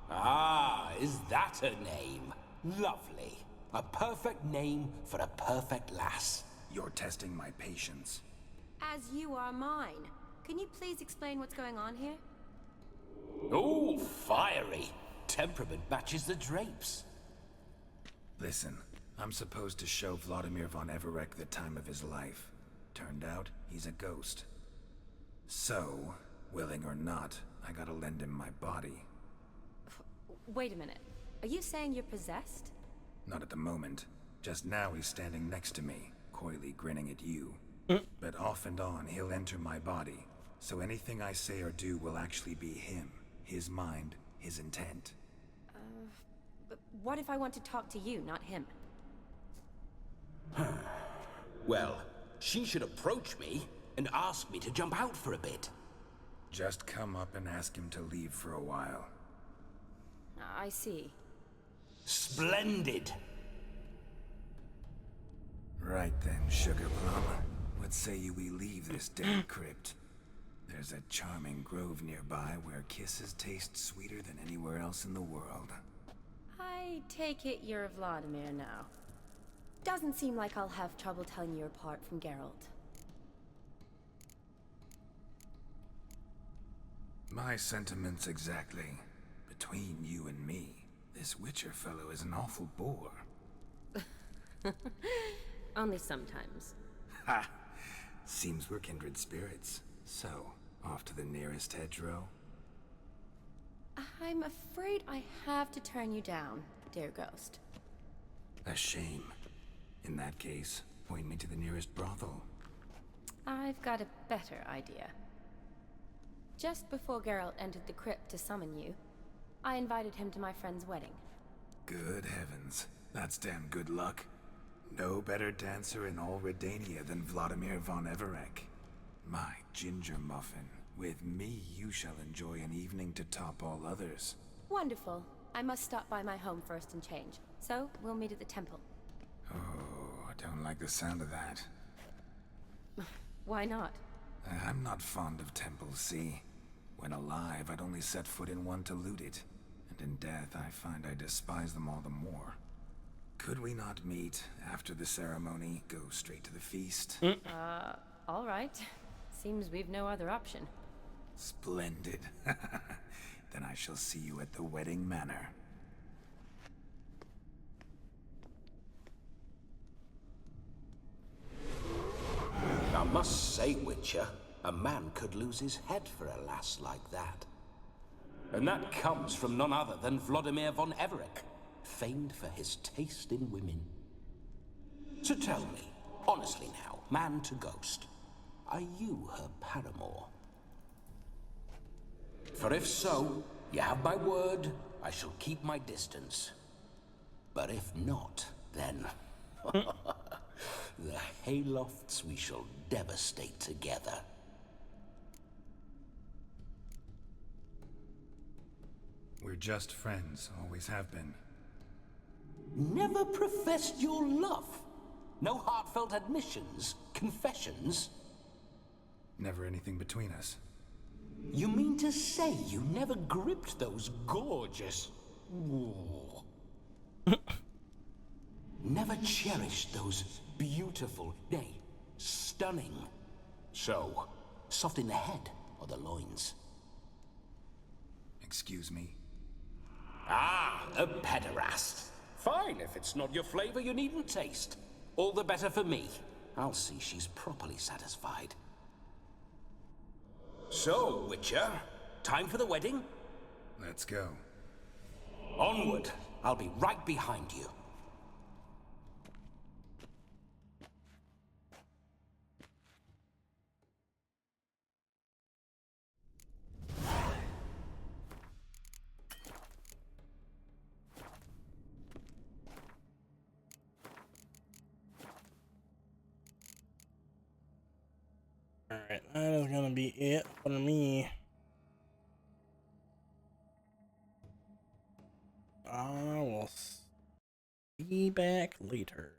Ah, is that her name? Lovely. A perfect name for a perfect lass. You're testing my patience. As you are mine. Can you please explain what's going on here? Oh, fiery. Temperament matches the drapes. Listen, I'm supposed to show Vladimir von Everec the time of his life. Turned out, he's a ghost. So, willing or not, I gotta lend him my body. Wait a minute. Are you saying you're possessed? Not at the moment. Just now he's standing next to me, coyly grinning at you. But off and on, he'll enter my body. So anything I say or do will actually be him. His mind, his intent. But what if I want to talk to you, not him? Well, she should approach me and ask me to jump out for a bit. Just come up and ask him to leave for a while. I see. Splendid! Right then, Sugar Plum. What say you we leave this damn crypt? There's a charming grove nearby where kisses taste sweeter than anywhere else in the world. I take it you're Vladimir now. Doesn't seem like I'll have trouble telling you apart from Geralt. My sentiments exactly. Between you and me, this Witcher fellow is an awful bore. Only sometimes. Ha! Seems we're kindred spirits. So, off to the nearest hedgerow? I'm afraid I have to turn you down, dear ghost. A shame. In that case, point me to the nearest brothel. I've got a better idea. Just before Geralt entered the crypt to summon you, I invited him to my friend's wedding. Good heavens. That's damn good luck. No better dancer in all Redania than Vladimir von Everec. My ginger muffin. With me, you shall enjoy an evening to top all others. Wonderful. I must stop by my home first and change. So, we'll meet at the temple. Oh, I don't like the sound of that. Why not? I'm not fond of temples, see? When alive, I'd only set foot in one to loot it. And in death, I find I despise them all the more. Could we not meet after the ceremony, go straight to the feast? All right. Seems we've no other option. Splendid. Then I shall see you at the wedding manor. I must say, Witcher, a man could lose his head for a lass like that. And that comes from none other than Vladimir von Everec, famed for his taste in women. So tell me, honestly now, man to ghost, are you her paramour? For if so, you have my word, I shall keep my distance. But if not, then... the haylofts we shall devastate together. We're just friends, always have been. Never professed your love? No heartfelt admissions, confessions? Never anything between us. You mean to say you never gripped those gorgeous... never cherished those beautiful, nay, stunning... So, soft in the head or the loins? Excuse me? Ah, a pederast. Fine, if it's not your flavor, you needn't taste. All the better for me. I'll see she's properly satisfied. So, Witcher, time for the wedding? Let's go. Onward! I'll be right behind you. Alright, that is gonna be it for me. I will be back later.